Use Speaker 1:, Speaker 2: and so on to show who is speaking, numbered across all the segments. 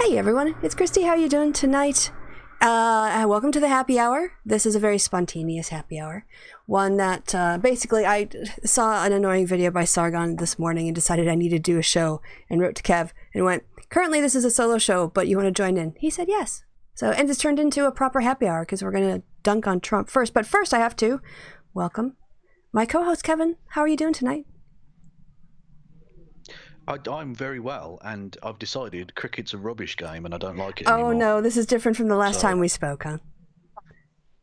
Speaker 1: Hey everyone, it's Christy. How are you doing tonight? Welcome to the happy hour. This is a very spontaneous happy hour. One that basically I saw an annoying video by Sargon this morning and decided I needed to do a show and wrote to Kev and went, currently this is a solo show, but you want to join in? He said yes. So, and it's turned into a proper happy hour because we're going to dunk on Trump first. But first I have to welcome my co-host Kevin. How are you doing tonight?
Speaker 2: I'm very well, and I've decided cricket's a rubbish game and I don't like it anymore.
Speaker 1: Oh no, this is different from the last time we spoke, huh?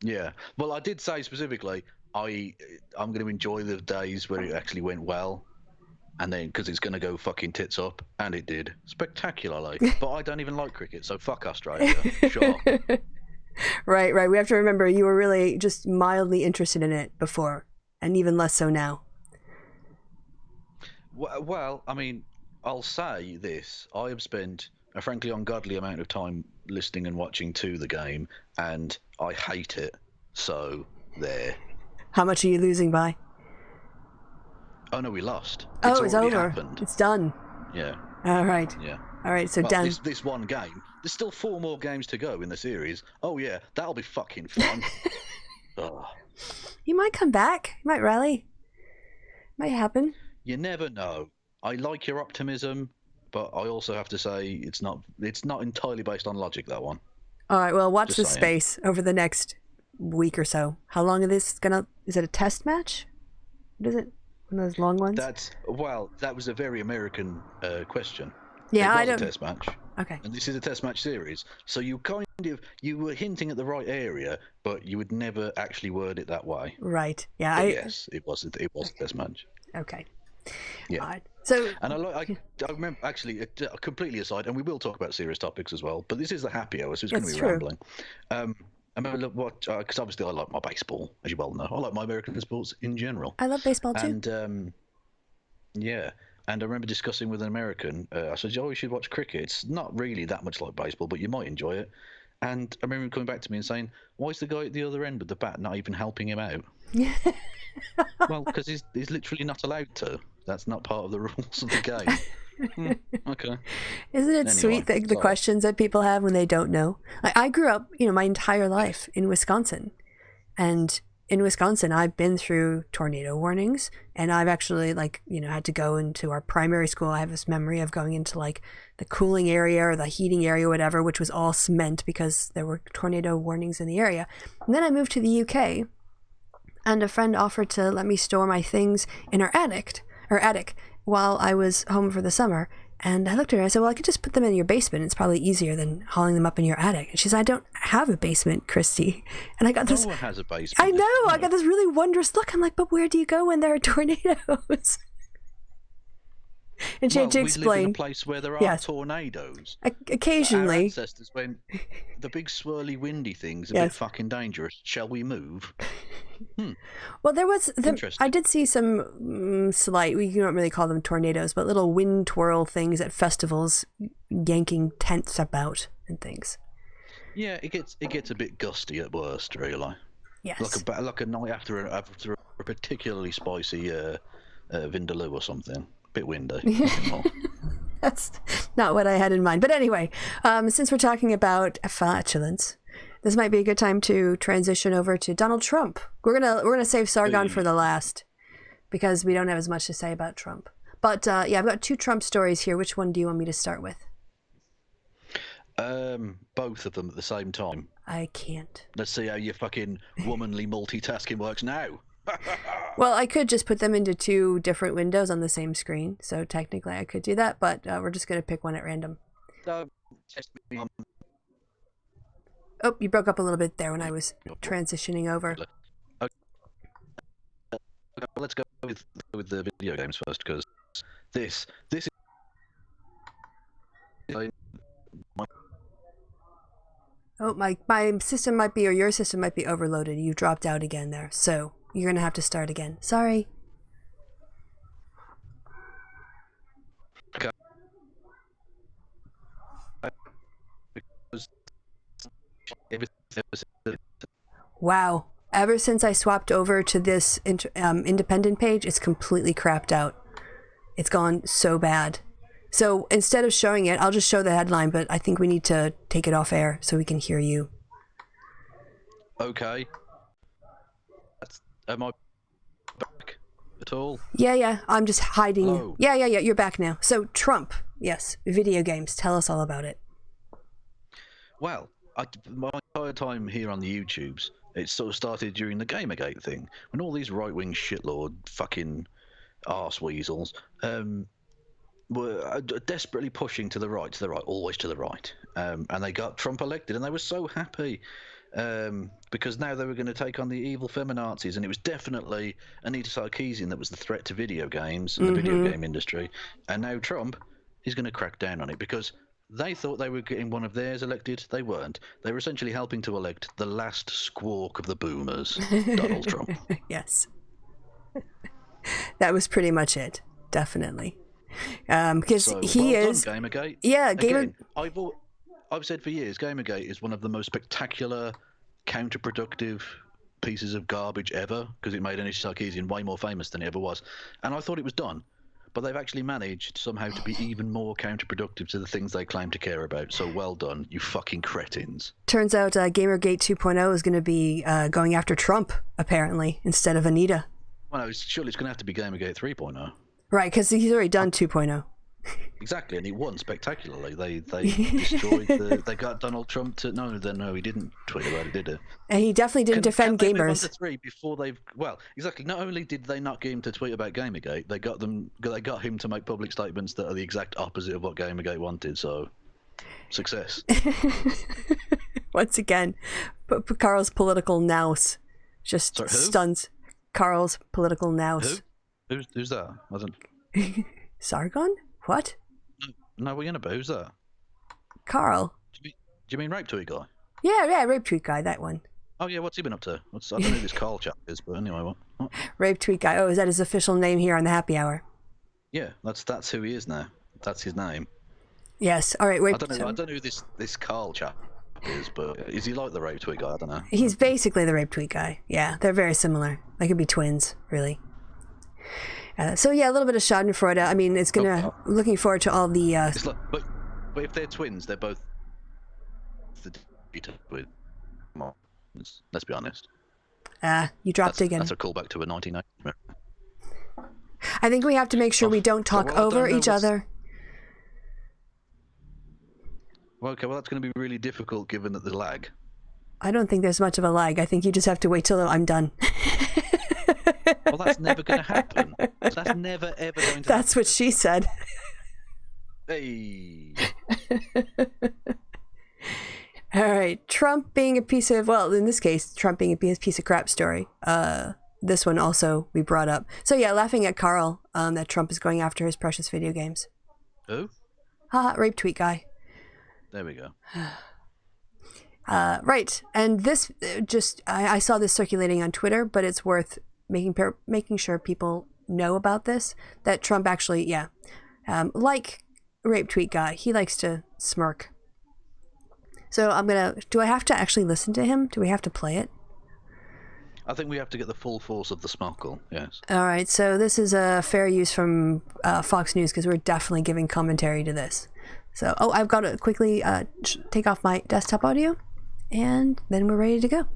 Speaker 2: Yeah, well, I did say specifically I'm going to enjoy the days where it actually went well, and then because it's going to go fucking tits up, and it did spectacularly. But I don't even like cricket, so fuck Australia. Sure.
Speaker 1: Right. We have to remember you were really just mildly interested in it before, and even less so now.
Speaker 2: Well, I mean, I'll say this. I have spent a frankly ungodly amount of time listening and watching to the game, and I hate it. So, there.
Speaker 1: How much are you losing by?
Speaker 2: Oh, no, we lost.
Speaker 1: It's over.
Speaker 2: Happened.
Speaker 1: It's done.
Speaker 2: Yeah.
Speaker 1: All right.
Speaker 2: Yeah.
Speaker 1: All right, so
Speaker 2: well,
Speaker 1: done.
Speaker 2: This one game. There's still 4 more games to go in the series. Oh, yeah, that'll be fucking fun.
Speaker 1: You might come back. You might rally. Might happen.
Speaker 2: You never know. I like your optimism, but I also have to say it's not entirely based on logic, that one.
Speaker 1: All right, well, watch
Speaker 2: Just
Speaker 1: this
Speaker 2: saying.
Speaker 1: space over the next week or so. How long is this is it a test match? What is it? One of those long ones?
Speaker 2: That was a very American question.
Speaker 1: Yeah,
Speaker 2: I don't. A test match.
Speaker 1: Okay.
Speaker 2: And this is a test match series, so you were hinting at the right area, but you would never actually word it that way.
Speaker 1: Right. Yeah.
Speaker 2: Yes, it was a test match.
Speaker 1: Okay.
Speaker 2: Yeah.
Speaker 1: So.
Speaker 2: And I remember, actually, completely aside, and we will talk about serious topics as well, but this is the happy hour, so it's going to be rambling. I remember because obviously I like my baseball, as you well know. I like my American sports in general.
Speaker 1: I love baseball too.
Speaker 2: And yeah. And I remember discussing with an American, I said, you should watch cricket. It's not really that much like baseball, but you might enjoy it. And I remember him coming back to me and saying, why is the guy at the other end with the bat not even helping him out? Well, because he's literally not allowed to. That's not part of the rules of the game. Okay.
Speaker 1: Isn't it sweet the questions that people have when they don't know? I grew up, my entire life in Wisconsin. And in Wisconsin, I've been through tornado warnings, and I've actually had to go into our primary school. I have this memory of going into the cooling area or the heating area, whatever, which was all cement because there were tornado warnings in the area. And then I moved to the UK, and a friend offered to let me store my things in her attic while I was home for the summer. And I looked at her and I said, well, I could just put them in your basement. It's probably easier than hauling them up in your attic. And she said, I don't have a basement, Christy. And I got this.
Speaker 2: No one has a basement.
Speaker 1: I know. I got this really wondrous look. I'm like, but where do you go when there are tornadoes? And she had to explain.
Speaker 2: We live in a place where there are tornadoes.
Speaker 1: Occasionally.
Speaker 2: Our ancestors went, the big swirly windy things are a bit fucking dangerous. Shall we move?
Speaker 1: Well, there was I did see some slight, we don't really call them tornadoes, but little wind twirl things at festivals, yanking tents about and things.
Speaker 2: Yeah, it gets a bit gusty at worst, really.
Speaker 1: Yes.
Speaker 2: Like a night after a particularly spicy vindaloo or something. Bit windy.
Speaker 1: That's not what I had in mind. But anyway, since we're talking about flatulence, this might be a good time to transition over to Donald Trump. We're gonna save Sargon for the last because we don't have as much to say about Trump. But I've got 2 Trump stories here. Which one do you want me to start with?
Speaker 2: Both of them at the same time.
Speaker 1: I can't.
Speaker 2: Let's see how your fucking womanly multitasking works now.
Speaker 1: Well, I could just put them into 2 different windows on the same screen. So technically I could do that, but we're just going to pick one at random.
Speaker 2: Test me on.
Speaker 1: Oh, you broke up a little bit there when I was transitioning over.
Speaker 2: Let's go with the video games first, because this is...
Speaker 1: Oh, my system might be, or your system might be overloaded. You dropped out again there. So you're going to have to start again. Sorry.
Speaker 2: Okay.
Speaker 1: Wow. Ever since I swapped over to this independent page, it's completely crapped out. It's gone so bad. So instead of showing it, I'll just show the headline, but I think we need to take it off air so we can hear you.
Speaker 2: Okay. Am I back at all?
Speaker 1: Yeah. I'm just hiding.
Speaker 2: Hello.
Speaker 1: Yeah. You're back now. So Trump, yes, video games. Tell us all about it.
Speaker 2: Well, my entire time here on the YouTubes, it sort of started during the Gamergate thing, when all these right-wing shitlord fucking arse weasels were desperately pushing to the right, always to the right. And they got Trump elected, and they were so happy because now they were going to take on the evil feminazis, and it was definitely Anita Sarkeesian that was the threat to video games and the video game industry. And now Trump is going to crack down on it because they thought they were getting one of theirs elected. They weren't. They were essentially helping to elect the last squawk of the boomers, Donald Trump.
Speaker 1: Yes. That was pretty much it. Definitely. Because
Speaker 2: so,
Speaker 1: he
Speaker 2: well
Speaker 1: is.
Speaker 2: Done, Gamergate.
Speaker 1: Yeah,
Speaker 2: Again, I've said for years, Gamergate is one of the most spectacular, counterproductive pieces of garbage ever because it made Anita Sarkeesian way more famous than he ever was. And I thought it was done. But they've actually managed somehow to be even more counterproductive to the things they claim to care about. So well done, you fucking cretins.
Speaker 1: Turns out Gamergate 2.0 is going to be going after Trump, apparently, instead of Anita.
Speaker 2: Well, no, surely it's going to have to be Gamergate 3.0.
Speaker 1: Right, because he's already done 2.0.
Speaker 2: Exactly, and he won spectacularly. They destroyed they got Donald Trump to no, he didn't tweet about it, did he?
Speaker 1: And he definitely didn't defend
Speaker 2: gamers.
Speaker 1: gamers.
Speaker 2: They 3 before exactly. Not only did they not get him to tweet about Gamergate, they got him to make public statements that are the exact opposite of what Gamergate wanted. So, success.
Speaker 1: Once again, Carl's political nous just stuns Carl's political nous.
Speaker 2: Who's that? I don't.
Speaker 1: Sargon? What?
Speaker 2: No, we're gonna who's that?
Speaker 1: Carl.
Speaker 2: Do you mean rape tweet guy?
Speaker 1: Yeah, rape tweet guy, that one.
Speaker 2: Oh yeah, what's he been up to? I don't know who this Carl chap is, but anyway, what?
Speaker 1: Rape tweet guy. Oh, is that his official name here on the Happy Hour?
Speaker 2: Yeah, that's who he is now. That's his name.
Speaker 1: Yes. All right.
Speaker 2: I don't know who this Carl chap is, but is he like the rape tweet guy? I don't know.
Speaker 1: He's basically the rape tweet guy. Yeah, they're very similar. They could be twins, really. So yeah, a little bit of Schadenfreude. I mean, it's gonna. Looking forward to all the.
Speaker 2: It's like, but if they're twins, they're both. Come on, let's be honest.
Speaker 1: You dropped again.
Speaker 2: That's a callback to a 1990.
Speaker 1: I think we have to make sure we don't talk over each other.
Speaker 2: Well, okay, well that's going to be really difficult given that the lag.
Speaker 1: I don't think there's much of a lag. I think you just have to wait till I'm done.
Speaker 2: Well, that's never going to happen. That's never, ever going to
Speaker 1: That's what she said.
Speaker 2: Hey.
Speaker 1: All right. Trump being a piece of, well, in this case, Trump being a piece of crap story. This one also we brought up. So yeah, laughing at Carl that Trump is going after his precious video games.
Speaker 2: Who?
Speaker 1: Haha, rape tweet guy.
Speaker 2: There we go.
Speaker 1: Right. And this I saw this circulating on Twitter, but it's worth making sure people know about this, that Trump actually, like rape tweet guy, he likes to smirk. So do I have to actually listen to him? Do we have to play it?
Speaker 2: I think we have to get the full force of the smockle, yes.
Speaker 1: All right, so this is a fair use from Fox News because we're definitely giving commentary to this. So, I've got to quickly take off my desktop audio, and then we're ready to go.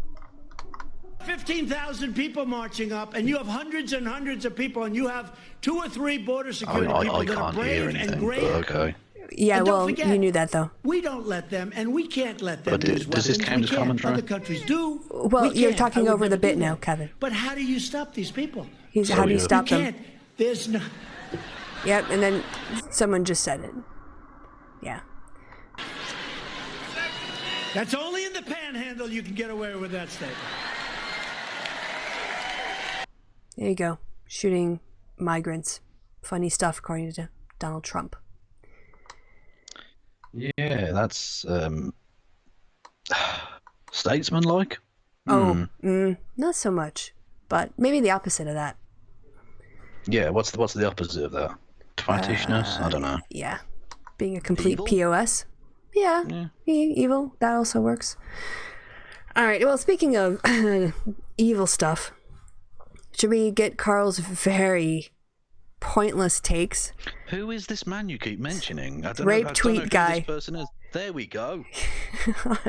Speaker 3: 15,000 people marching up, and you have hundreds and hundreds of people, and you have 2 or 3 border security people that are brave and great.
Speaker 2: Okay.
Speaker 1: Yeah,
Speaker 3: and
Speaker 1: well,
Speaker 3: forget,
Speaker 1: you knew that, though.
Speaker 3: We don't let them, and we can't let them use weapons.
Speaker 2: Does this count as commentary?
Speaker 3: Other countries do.
Speaker 1: Well, you're talking over the bit now, Kevin.
Speaker 3: But how do you stop these people?
Speaker 1: How do you stop them?
Speaker 3: Can't. There's no...
Speaker 1: Yep, and then someone just said it. Yeah.
Speaker 3: That's only in the panhandle you can get away with that statement.
Speaker 1: There you go. Shooting migrants. Funny stuff, according to Donald Trump.
Speaker 2: Yeah, that's statesman-like.
Speaker 1: Not so much, but maybe the opposite of that.
Speaker 2: Yeah, what's the opposite of that? Twattishness? I don't know.
Speaker 1: Yeah, being a complete
Speaker 2: Evil?
Speaker 1: POS. Yeah. Evil. That also works. All right. Well, speaking of evil stuff, should we get Carl's very, pointless takes.
Speaker 2: Who is this man you keep mentioning? I don't
Speaker 1: Rape
Speaker 2: know, I
Speaker 1: tweet
Speaker 2: don't know
Speaker 1: guy.
Speaker 2: who this person is. There we go.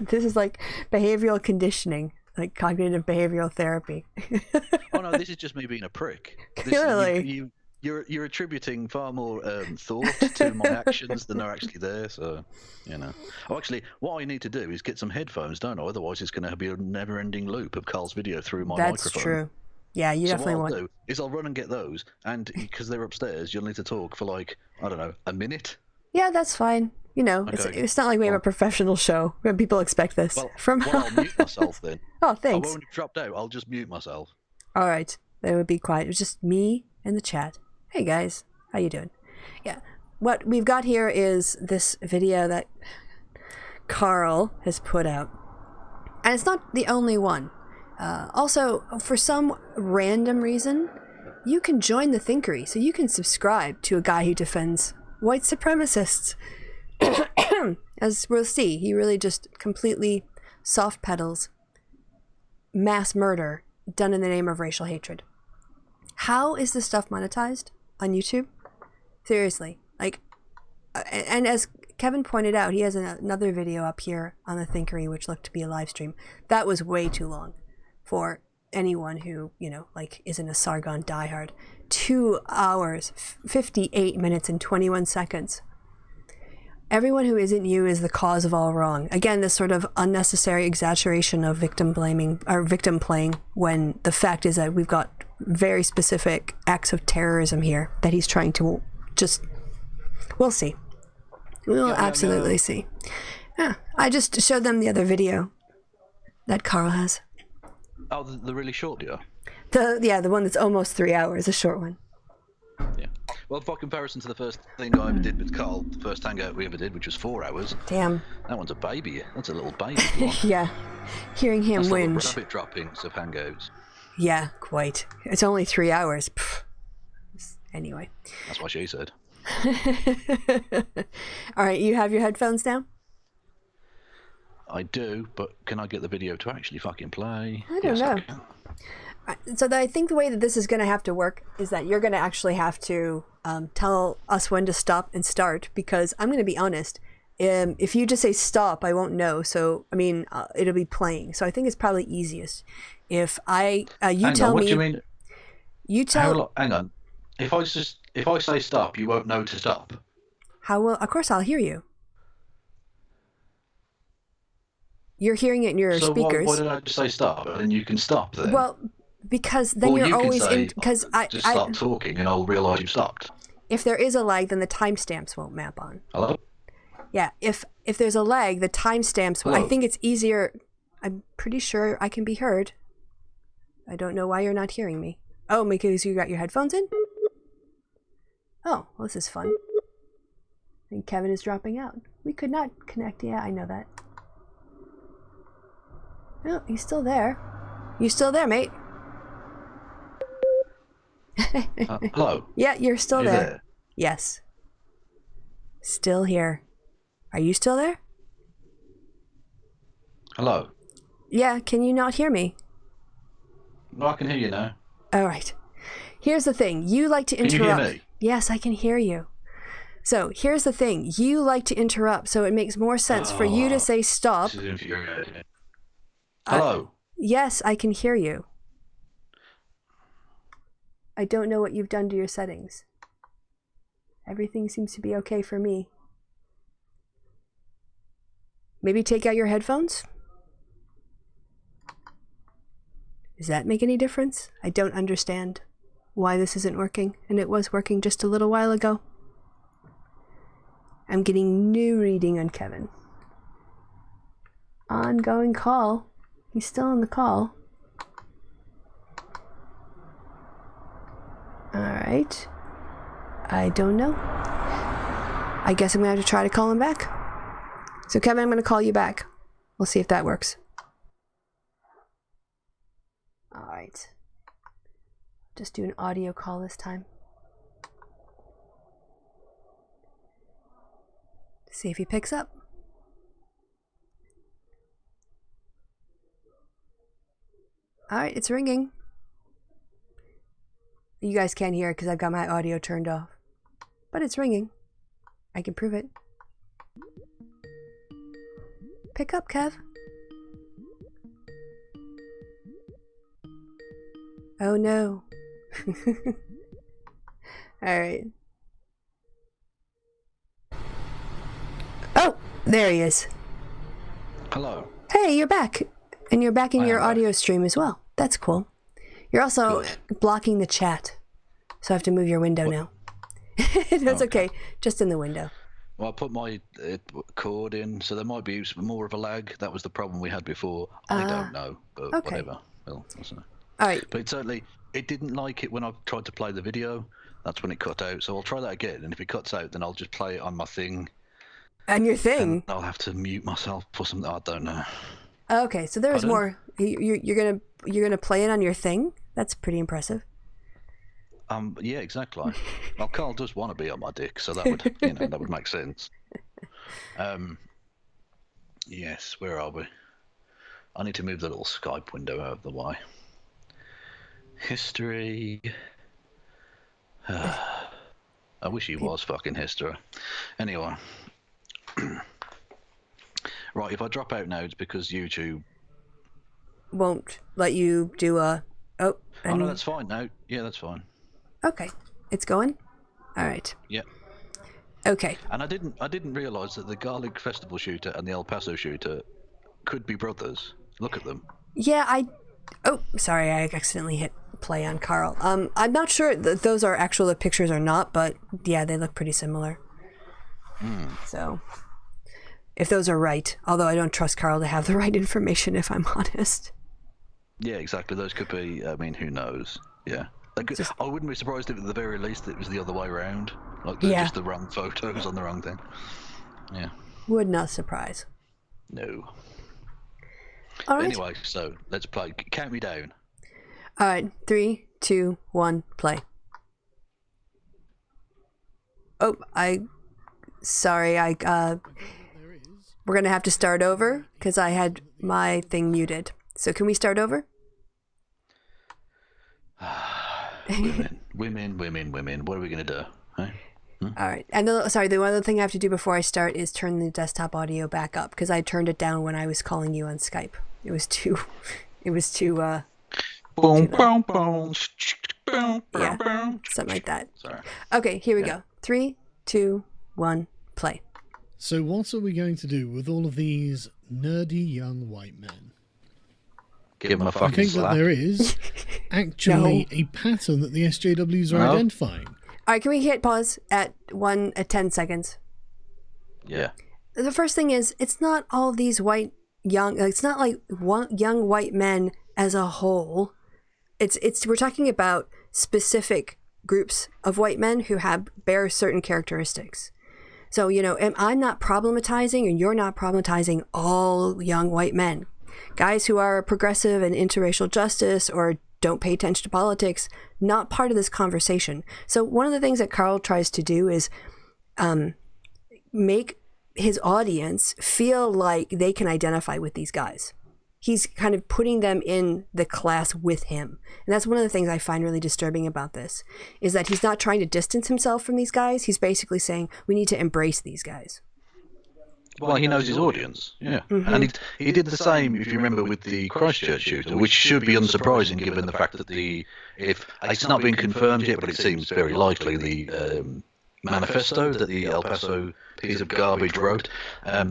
Speaker 1: This is like behavioral conditioning, like cognitive behavioral therapy.
Speaker 2: Oh no, this is just me being a prick.
Speaker 1: Clearly.
Speaker 2: You're attributing far more thought to my actions than are actually there. So, you know. Oh, actually, what I need to do is get some headphones, don't I? Otherwise, it's going to be a never-ending loop of Carl's video through my microphone.
Speaker 1: That's true. Yeah, you definitely want.
Speaker 2: So what I'll do is I'll run and get those, and because they're upstairs, you'll need to talk for like, I don't know, a minute.
Speaker 1: Yeah, that's fine. You know,
Speaker 2: Okay.
Speaker 1: it's not like we have a professional show where people expect this.
Speaker 2: Well, I'll mute myself then.
Speaker 1: Oh, thanks.
Speaker 2: I won't have dropped out. I'll just mute myself.
Speaker 1: All right. Then it would be quiet. It was just me and the chat. Hey, guys. How you doing? Yeah. What we've got here is this video that Carl has put out. And it's not the only one. Also, for some random reason, you can join the Thinkery. So you can subscribe to a guy who defends white supremacists. As we'll see, he really just completely soft pedals mass murder done in the name of racial hatred. How is this stuff monetized on YouTube? Seriously. Like, and as Kevin pointed out, he has another video up here on the Thinkery, which looked to be a live stream. That was way too long for anyone who, you know, like, isn't a Sargon diehard. 2 hours, 58 minutes and 21 seconds. Everyone who isn't you is the cause of all wrong. Again, this sort of unnecessary exaggeration of victim blaming or victim playing, when the fact is that we've got very specific acts of terrorism here that he's trying to just... We'll see. We'll absolutely see. Yeah, I just showed them the other video that Carl has.
Speaker 2: Oh, the really short video?
Speaker 1: The one that's almost 3 hours, a short one.
Speaker 2: Yeah. Well, for comparison to the first thing I ever did with Carl, the first hangout we ever did, which was 4 hours.
Speaker 1: Damn.
Speaker 2: That one's a baby. That's a little baby one.
Speaker 1: Yeah. Hearing him whinge.
Speaker 2: Rabbit droppings of hangouts.
Speaker 1: Yeah, quite. It's only 3 hours. Pfft. Anyway.
Speaker 2: That's what she said.
Speaker 1: All right, you have your headphones now?
Speaker 2: I do, but can I get the video to actually fucking play?
Speaker 1: I don't know. So I think the way that this is going to have to work is that you're going to actually have to tell us when to stop and start, because I'm going to be honest, if you just say stop, I won't know. So, I mean, it'll be playing. So I think it's probably easiest if you tell me.
Speaker 2: What do you mean?
Speaker 1: You tell.
Speaker 2: Hang on. If I say stop, you won't know to stop.
Speaker 1: How will? Of course, I'll hear you. You're hearing it in your speakers.
Speaker 2: Why did I just say stop? And then you can stop then.
Speaker 1: Well, because then you're always in. Because
Speaker 2: just stop talking, and I'll realise you've stopped.
Speaker 1: If there is a lag, then the timestamps won't map on.
Speaker 2: Hello?
Speaker 1: Yeah, if there's a lag, the timestamps. I think it's easier. I'm pretty sure I can be heard. I don't know why you're not hearing me. Oh, because you got your headphones in? Oh, well, this is fun. And Kevin is dropping out. We could not connect. Yeah, I know that. No, he's still there. You still there, mate?
Speaker 2: Hello?
Speaker 1: Yeah, you're still there. Yes. Still here. Are you still there?
Speaker 2: Hello?
Speaker 1: Yeah, can you not hear me?
Speaker 2: No, I can hear you now.
Speaker 1: All right. Here's the thing. You like to interrupt.
Speaker 2: Can you hear me?
Speaker 1: Yes, I can hear you. So here's the thing. You like to interrupt, so it makes more sense for you to say stop.
Speaker 2: This is infuriating. Hello?
Speaker 1: Yes, I can hear you. I don't know what you've done to your settings. Everything seems to be okay for me. Maybe take out your headphones? Does that make any difference? I don't understand why this isn't working, and it was working just a little while ago. I'm getting new reading on Kevin. Ongoing call. He's still on the call. Alright. I don't know. I guess I'm going to have to try to call him back. So Kevin, I'm going to call you back. We'll see if that works. Alright. Just do an audio call this time. See if he picks up. Alright, it's ringing. You guys can't hear it because I've got my audio turned off. But it's ringing. I can prove it. Pick up, Kev. Oh no. Alright. Oh, there he is.
Speaker 2: Hello.
Speaker 1: Hey, you're back. And you're back in your audio stream as well. That's cool. You're also blocking the chat. So I have to move your window now. That's okay. Just in the window.
Speaker 2: Well, I put my cord in, so there might be more of a lag. That was the problem we had before. I don't know, but whatever. Well,
Speaker 1: all right.
Speaker 2: But it didn't like it when I tried to play the video. That's when it cut out. So I'll try that again, and if it cuts out, then I'll just play it on my thing.
Speaker 1: And your thing?
Speaker 2: And I'll have to mute myself for something. I don't know.
Speaker 1: Okay, so there's more. You're gonna play it on your thing? That's pretty impressive.
Speaker 2: Yeah, exactly. Well, Carl does want to be on my dick, so that would, that would make sense. Yes, where are we? I need to move the little Skype window out of the way. History. I wish he was fucking history. Anyway. Right, if I drop out now, it's because YouTube
Speaker 1: won't let you do a... Oh,
Speaker 2: no, that's fine now. Yeah, that's fine.
Speaker 1: Okay, it's going? All right.
Speaker 2: Yeah.
Speaker 1: Okay.
Speaker 2: And I didn't realise that the Garlic Festival shooter and the El Paso shooter could be brothers. Look at them.
Speaker 1: Yeah, Oh, sorry, I accidentally hit play on Carl. I'm not sure that those are actual the pictures or not, but yeah, they look pretty similar. So, if those are right, although I don't trust Carl to have the right information, if I'm honest.
Speaker 2: Yeah, exactly. Those could be. I mean, who knows? Yeah. I wouldn't be surprised if at the very least it was the other way around. Like just the wrong photos on the wrong thing. Yeah.
Speaker 1: Would not surprise.
Speaker 2: No.
Speaker 1: All right.
Speaker 2: Anyway, so let's play. Count me down.
Speaker 1: All right. 3, 2, 1, play. Oh, sorry, we're going to have to start over because I had my thing muted. So can we start over? Women. What are we going to do? Huh? All right. And the one other thing I have to do before I start is turn the desktop audio back up because I turned it down when I was calling you on Skype. It was too
Speaker 2: boom, boom, boom.
Speaker 1: Yeah, something like that.
Speaker 2: Sorry.
Speaker 1: Okay, here we go. 3, 2, 1, play.
Speaker 4: So what are we going to do with all of these nerdy young white men?
Speaker 2: Give them a fucking
Speaker 4: I think
Speaker 2: slap.
Speaker 4: that there is actually a pattern that the SJWs are identifying.
Speaker 1: All right, can we hit pause at 10 seconds?
Speaker 2: Yeah.
Speaker 1: The first thing is, it's not all these it's not like young white men as a whole. We're talking about specific groups of white men who bear certain characteristics. So, I'm not problematizing and you're not problematizing all young white men. Guys who are progressive and into racial justice or don't pay attention to politics, not part of this conversation. So one of the things that Carl tries to do is make his audience feel like they can identify with these guys. He's kind of putting them in the class with him. And that's one of the things I find really disturbing about this, is that he's not trying to distance himself from these guys. He's basically saying, we need to embrace these guys.
Speaker 2: Well, he knows his audience, yeah. Mm-hmm. And he did the same, if you remember, with the ChristChurch shooter, which should be unsurprising given the fact that if it's not been confirmed yet, but it seems very likely, the manifesto that the El Paso piece of garbage wrote,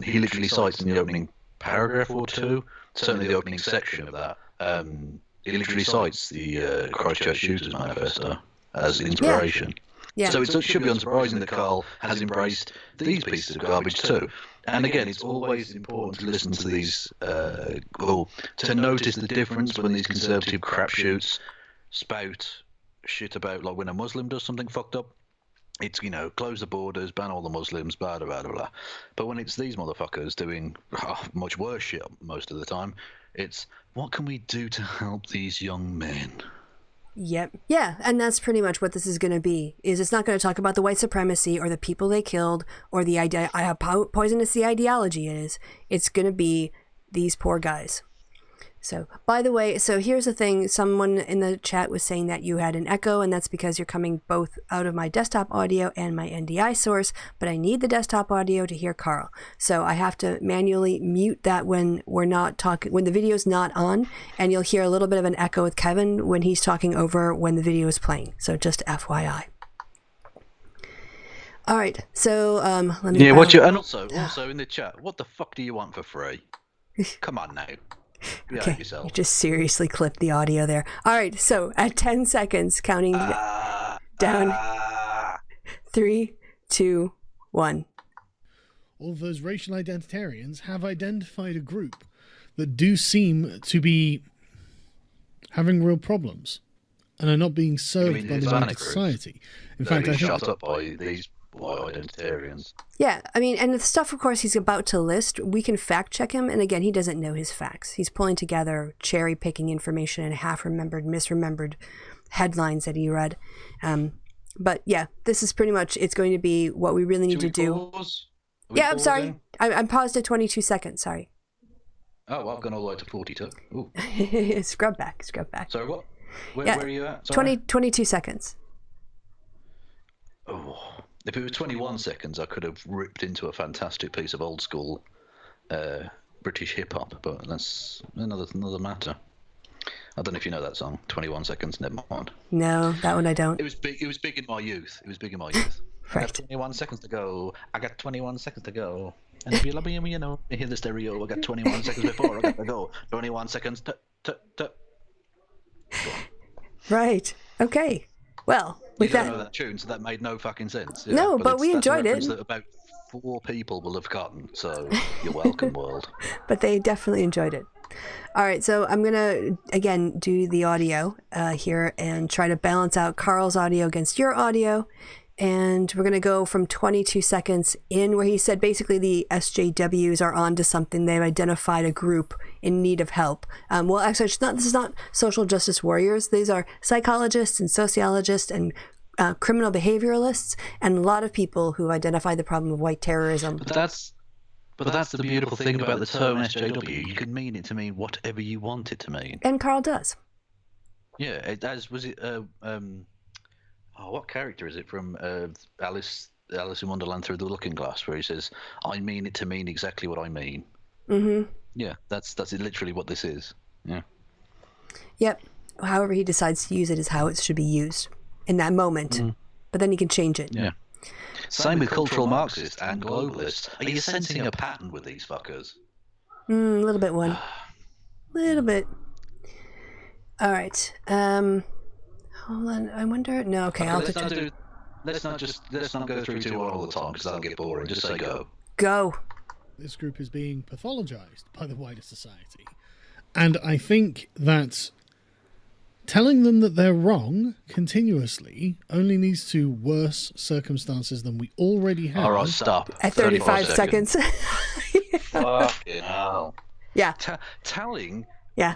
Speaker 2: he literally cites in the opening paragraph or two, certainly the opening section of that, he literally cites the ChristChurch shooters manifesto as inspiration.
Speaker 1: Yeah.
Speaker 2: So it should be unsurprising that Carl has embraced these pieces of garbage too. And again, it's always important to listen to these, to notice the difference when these conservative crapshoots spout shit about, like when a Muslim does something fucked up, it's, close the borders, ban all the Muslims, blah, blah, blah, blah. But when it's these motherfuckers doing much worse shit most of the time, it's, what can we do to help these young men?
Speaker 1: Yep. Yeah, and that's pretty much what this is going to be. It's not going to talk about the white supremacy or the people they killed or the idea, how poisonous the ideology is. It's going to be these poor guys. So, by the way, so here's the thing. Someone in the chat was saying that you had an echo, and that's because you're coming both out of my desktop audio and my NDI source, but I need the desktop audio to hear Carl. So I have to manually mute that when we're not talking, when the video's not on, and you'll hear a little bit of an echo with Kevin when he's talking over when the video is playing. So just FYI. All right, so let me...
Speaker 2: Yeah, what you... And also in the chat, what the fuck do you want for free? Come on now.
Speaker 1: Okay, you just seriously clipped the audio there. All right, so at 10 seconds, counting down. 3, 2, 1.
Speaker 4: All of those racial identitarians have identified a group that do seem to be having real problems and are not being served by the wider society. In fact, I think...
Speaker 2: shut up by these white identitarians.
Speaker 1: Yeah, I mean, and the stuff, of course, he's about to list, we can fact check him. And again, he doesn't know his facts. He's pulling together cherry picking information and half-remembered, misremembered headlines that he read. But yeah, this is pretty much, it's going to be what we really need to do. Yeah, I'm sorry. I'm paused at 22 seconds. Sorry.
Speaker 2: Oh, well, I've gone all the way to 42. Ooh.
Speaker 1: Scrub back.
Speaker 2: So what? Where are you at?
Speaker 1: 22 seconds.
Speaker 2: Oh. If it was 21 seconds, I could have ripped into a fantastic piece of old school British hip hop, but that's another matter. I don't know if you know that song, 21 Seconds, never mind.
Speaker 1: No, that one I don't.
Speaker 2: It was big in my youth.
Speaker 1: Right.
Speaker 2: I got 21 seconds to go. And if you love me, you know, you hear the stereo. I got 21 seconds before I got to go. 21 seconds.
Speaker 1: Right. Okay. Well, with
Speaker 2: you don't know that tune, so that made no fucking sense. Yeah,
Speaker 1: no, but we enjoyed it.
Speaker 2: That about 4 people will have gotten, so you're welcome, world.
Speaker 1: But they definitely enjoyed it. All right, so I'm going to, again, do the audio here and try to balance out Carl's audio against your audio. And we're going to go from 22 seconds in where he said basically the SJWs are onto something. They've identified a group in need of help. Well, actually, this is not social justice warriors. These are psychologists and sociologists and criminal behavioralists and a lot of people who identify the problem of white terrorism.
Speaker 2: But that's the beautiful thing about the term SJW. You can mean it to mean whatever you want it to mean.
Speaker 1: And Carl does.
Speaker 2: Yeah, what character is it from Alice in Wonderland Through the Looking Glass, where he says, "I mean it to mean exactly what I mean."
Speaker 1: Mm-hmm.
Speaker 2: Yeah, that's literally what this is. Yeah.
Speaker 1: Yep. However he decides to use it is how it should be used in that moment. Mm. But then he can change it.
Speaker 2: Yeah. Same with cultural Marxists and globalists. Are you sensing a pattern with these fuckers?
Speaker 1: A little bit, one. Little bit. All right. Hold on. I wonder. No. Okay.
Speaker 2: Let's not go through 2 all the time because that'll get boring. Just say go.
Speaker 1: Go.
Speaker 4: This group is being pathologized by the wider society, and I think that telling them that they're wrong continuously only leads to worse circumstances than we already have.
Speaker 2: All right, stop.
Speaker 1: At 35 seconds.
Speaker 2: Fucking hell.
Speaker 1: Yeah.
Speaker 2: Telling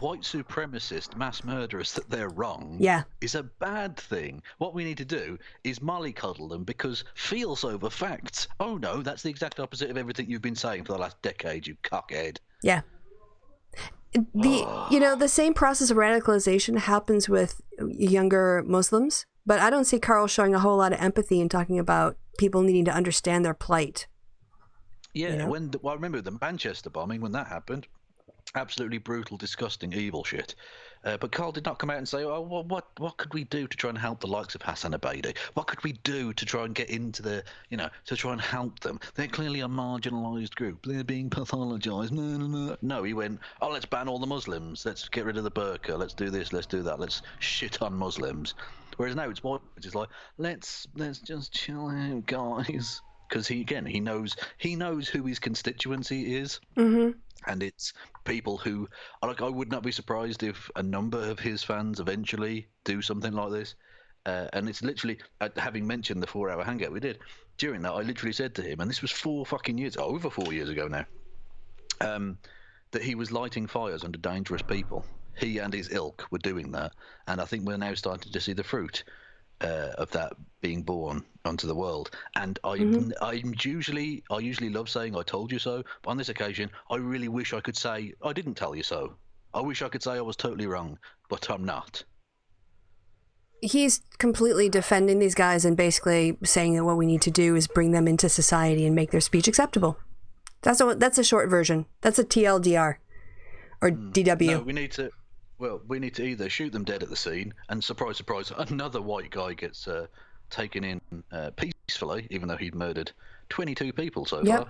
Speaker 2: white supremacist mass murderers that they're wrong is a bad thing. What we need to do is mollycoddle them because feels over facts. Oh no, that's the exact opposite of everything you've been saying for the last decade, you cockhead.
Speaker 1: Yeah. The same process of radicalization happens with younger Muslims, but I don't see Carl showing a whole lot of empathy and talking about people needing to understand their plight.
Speaker 2: Yeah, I remember the Manchester bombing when that happened. Absolutely brutal, disgusting, evil shit. But Carl did not come out and say, "Oh, well, what could we do to try and help the likes of Hassan Abaidi? What could we do to try and get into to try and help them? They're clearly a marginalised group. They're being pathologized." No, he went, "Oh, let's ban all the Muslims. Let's get rid of the burqa. Let's do this. Let's do that. Let's shit on Muslims." Whereas now it's like, let's just chill out, guys. Because he knows who his constituency is. Mm-hmm. And it's people who, like, I would not be surprised if a number of his fans eventually do something like this. And it's literally, having mentioned the 4-hour hangout we did, during that I literally said to him, and this was over 4 years ago now, that he was lighting fires under dangerous people. He and his ilk were doing that. And I think we're now starting to see the fruit of that being born onto the world. And I usually love saying "I told you so," but on this occasion I really wish I could say "I didn't tell you so." I wish I could say I was totally wrong, but I'm not.
Speaker 1: He's completely defending these guys and basically saying that what we need to do is bring them into society and make their speech acceptable. That's a short version. That's a TLDR or DW.
Speaker 2: No, we need to either shoot them dead at the scene, and surprise, surprise, another white guy gets taken in peacefully, even though he'd murdered 22 people so far.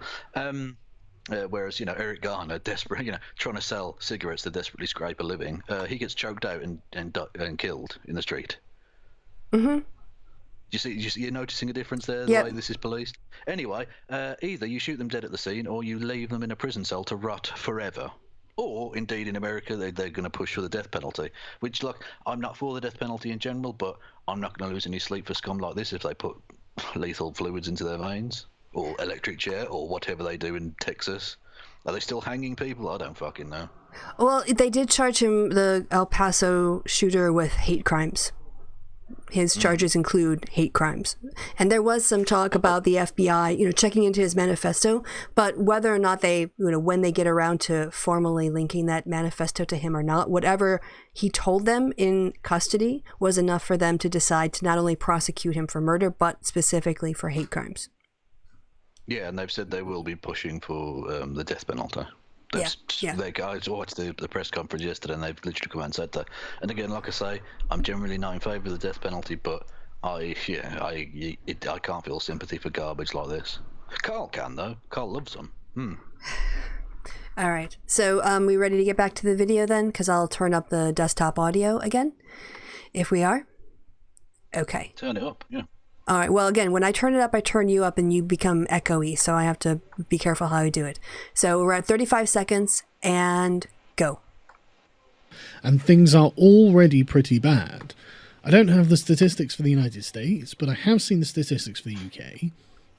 Speaker 2: Whereas, Eric Garner, desperate, trying to sell cigarettes to desperately scrape a living, he gets choked out and killed in the street.
Speaker 1: Mm-hmm.
Speaker 2: You're noticing a difference there?
Speaker 1: Yep.
Speaker 2: The way this is policed? Anyway, either you shoot them dead at the scene, or you leave them in a prison cell to rot forever. Or, indeed, in America, they're going to push for the death penalty. Which, look, I'm not for the death penalty in general, but I'm not going to lose any sleep for scum like this if they put lethal fluids into their veins. Or electric chair, or whatever they do in Texas. Are they still hanging people? I don't fucking know.
Speaker 1: Well, they did charge him, the El Paso shooter, with hate crimes. His charges include hate crimes. And there was some talk about the FBI, checking into his manifesto, but whether or not they, when they get around to formally linking that manifesto to him or not, whatever he told them in custody was enough for them to decide to not only prosecute him for murder, but specifically for hate crimes.
Speaker 2: Yeah, and they've said they will be pushing for the death penalty. They guys watched the press conference yesterday, and they've literally come out and said that. And again, like I say, I'm generally not in favour of the death penalty, but I can't feel sympathy for garbage like this. Carl can though. Carl loves them.
Speaker 1: All right. So, we ready to get back to the video then? Because I'll turn up the desktop audio again, if we are. Okay.
Speaker 2: Turn it up. Yeah.
Speaker 1: All right. Well, again, when I turn it up, I turn you up and you become echoey. So I have to be careful how I do it. So we're at 35 seconds and go.
Speaker 4: And things are already pretty bad. I don't have the statistics for the United States, but I have seen the statistics for the UK.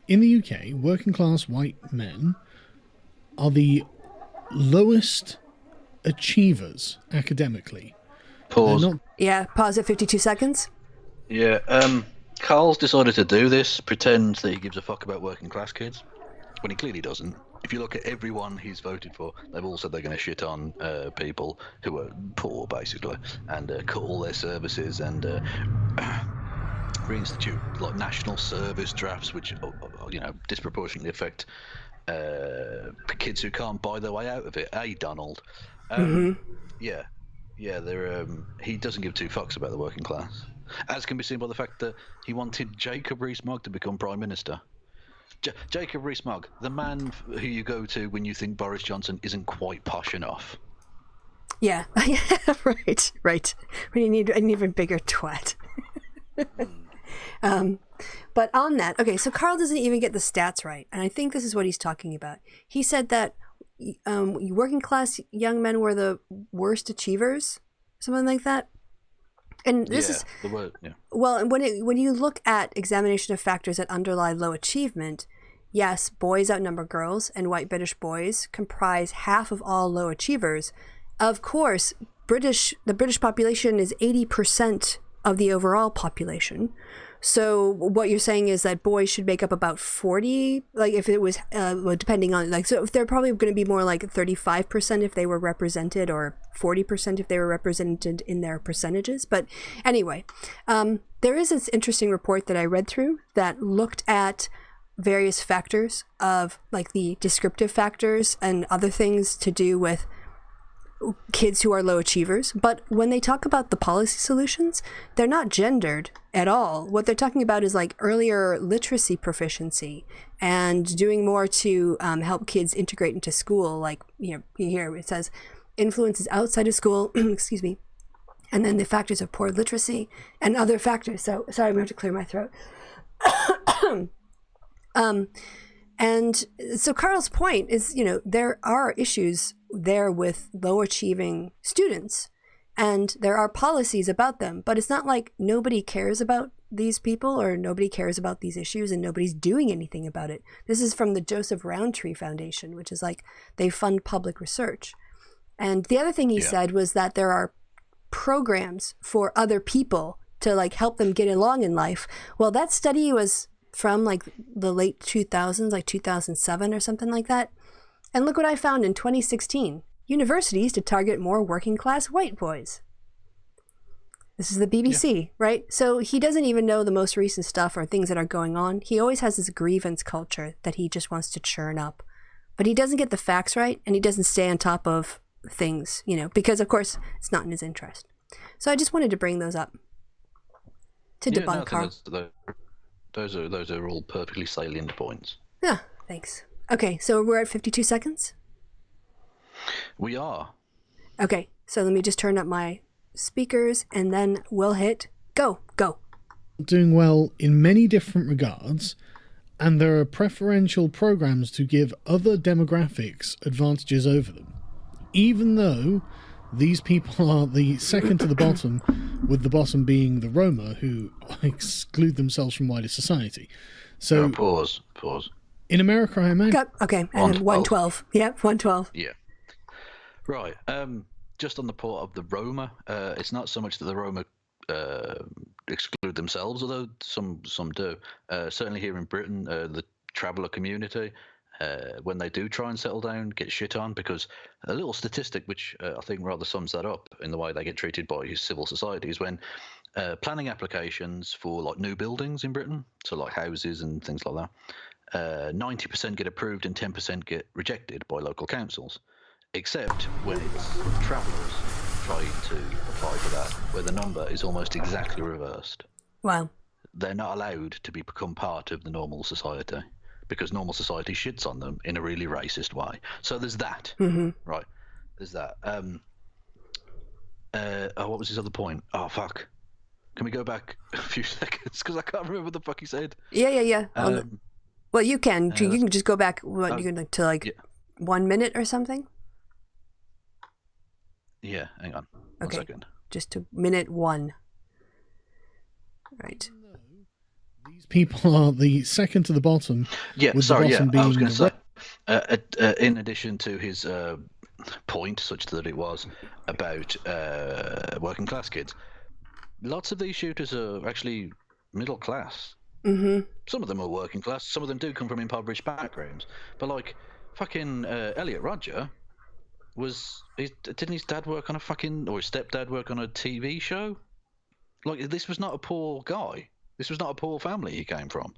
Speaker 4: In the UK, working class white men are the lowest achievers academically.
Speaker 2: Pause.
Speaker 1: Pause at 52 seconds.
Speaker 2: Yeah. Carl's decided to do this, pretend that he gives a fuck about working class kids, when he clearly doesn't. If you look at everyone he's voted for, they've all said they're going to shit on people who are poor, basically, and cut all their services and reinstitute national service drafts, which disproportionately affect kids who can't buy their way out of it. Donald. Yeah, he doesn't give two fucks about the working class. As can be seen by the fact that he wanted Jacob Rees-Mogg to become Prime Minister. Jacob Rees-Mogg, the man who you go to when you think Boris Johnson isn't quite posh enough.
Speaker 1: Yeah, right. When you need an even bigger twat. But on that, okay, so Carl doesn't even get the stats right, and I think this is what he's talking about. He said that working class young men were the worst achievers, something like that. And this is the word, well, and when you look at examination of factors that underlie low achievement, yes, boys outnumber girls, and white British boys comprise half of all low achievers. Of course, the British population is 80% of the overall population. So what you're saying is that boys should make up about 40, if it was, depending on, so if they're probably going to be more like 35% if they were represented, or 40% if they were represented in their percentages. But anyway, there is this interesting report that I read through that looked at various factors of the descriptive factors and other things to do with kids who are low achievers, but when they talk about the policy solutions, they're not gendered at all. What they're talking about is earlier literacy proficiency and doing more to help kids integrate into school. Here it says influences outside of school, excuse me, and then the factors of poor literacy and other factors. So sorry, I'm going to have to clear my throat. And so Carl's point is, there are issues there with low achieving students, and there are policies about them, but it's not like nobody cares about these people or nobody cares about these issues and nobody's doing anything about it. This is from the Joseph Rowntree Foundation, which is they fund public research. And the other thing he said was that there are programs for other people to help them get along in life. Well, that study was from the late 2000s, 2007 or something like that. And look what I found in 2016. universities to target more working-class white boys. This is the BBC, right? So he doesn't even know the most recent stuff or things that are going on. He always has this grievance culture that he just wants to churn up. But he doesn't get the facts right, and he doesn't stay on top of things, because, of course, it's not in his interest. So I just wanted to bring those up to debunk Carl.
Speaker 2: Those are all perfectly salient points.
Speaker 1: Yeah, thanks. Okay, so we're at 52 seconds?
Speaker 2: We are.
Speaker 1: Okay, so let me just turn up my speakers, and then we'll hit go.
Speaker 4: Doing well in many different regards, and there are preferential programs to give other demographics advantages over them, even though these people are the second to the bottom, with the bottom being the Roma, who exclude themselves from wider society. So
Speaker 2: pause.
Speaker 4: In America, I imagine.
Speaker 1: Okay, and 112. Yep, 112.
Speaker 2: Yeah. Right. Just on the part of the Roma, it's not so much that the Roma exclude themselves, although some do. Certainly here in Britain, the traveller community, when they do try and settle down, get shit on, because a little statistic which I think rather sums that up in the way they get treated by civil society is when planning applications for like new buildings in Britain, so like houses and things like that, 90% get approved and 10% get rejected by local councils. Except when it's travellers trying to apply for that, where the number is almost exactly reversed.
Speaker 1: Wow.
Speaker 2: They're not allowed to become part of the normal society because normal society shits on them in a really racist way. So there's that.
Speaker 1: Mm-hmm.
Speaker 2: Right. There's that. What was his other point? Oh, fuck. Can we go back a few seconds? Because I can't remember what the fuck he said.
Speaker 1: Yeah. Well, you can. You can just go back to 1 minute or something?
Speaker 2: Yeah, hang on.
Speaker 1: Okay.
Speaker 2: 1 second.
Speaker 1: Just to minute 1. Right.
Speaker 4: These people are the second to the bottom.
Speaker 2: Yeah,
Speaker 4: with
Speaker 2: sorry,
Speaker 4: the bottom
Speaker 2: I was going
Speaker 4: being
Speaker 2: to say, in addition to his point, such that it was about working class kids, lots of these shooters are actually middle class.
Speaker 1: Mm-hmm.
Speaker 2: Some of them are working class. Some of them do come from impoverished backgrounds. But like fucking Elliot Rodger didn't his dad work on or his stepdad work on a TV show? Like, this was not a poor guy. This was not a poor family he came from.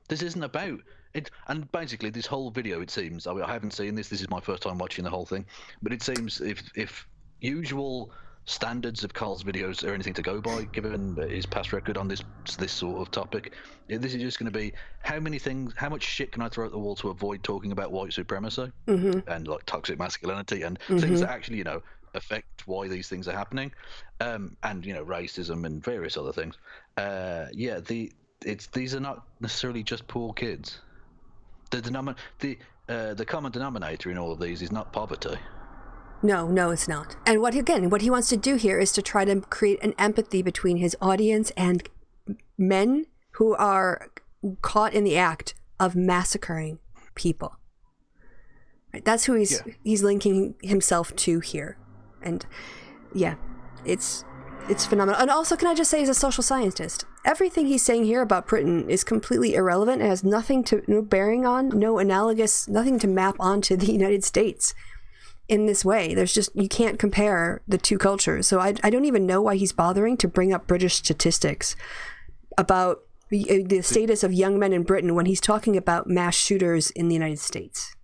Speaker 2: This isn't about it. And basically, this whole video, it seems, I haven't seen this. This is my first time watching the whole thing. But it seems if usual standards of Carl's videos are anything to go by, given his past record on this sort of topic, this is just going to be how much shit can I throw at the wall to avoid talking about white supremacy and like toxic masculinity and things that actually affect why these things are happening, and racism and various other things. These are not necessarily just poor kids. The common denominator in all of these is not poverty.
Speaker 1: No, it's not. And what he wants to do here is to try to create an empathy between his audience and men who are caught in the act of massacring people. Right? That's who he's linking himself to here. And yeah, it's phenomenal. And also, can I just say, as a social scientist, everything he's saying here about Britain is completely irrelevant. It has no bearing on, no analogous, nothing to map onto the United States. In this way, you can't compare the two cultures. So I don't even know why he's bothering to bring up British statistics about the status of young men in Britain when he's talking about mass shooters in the United States.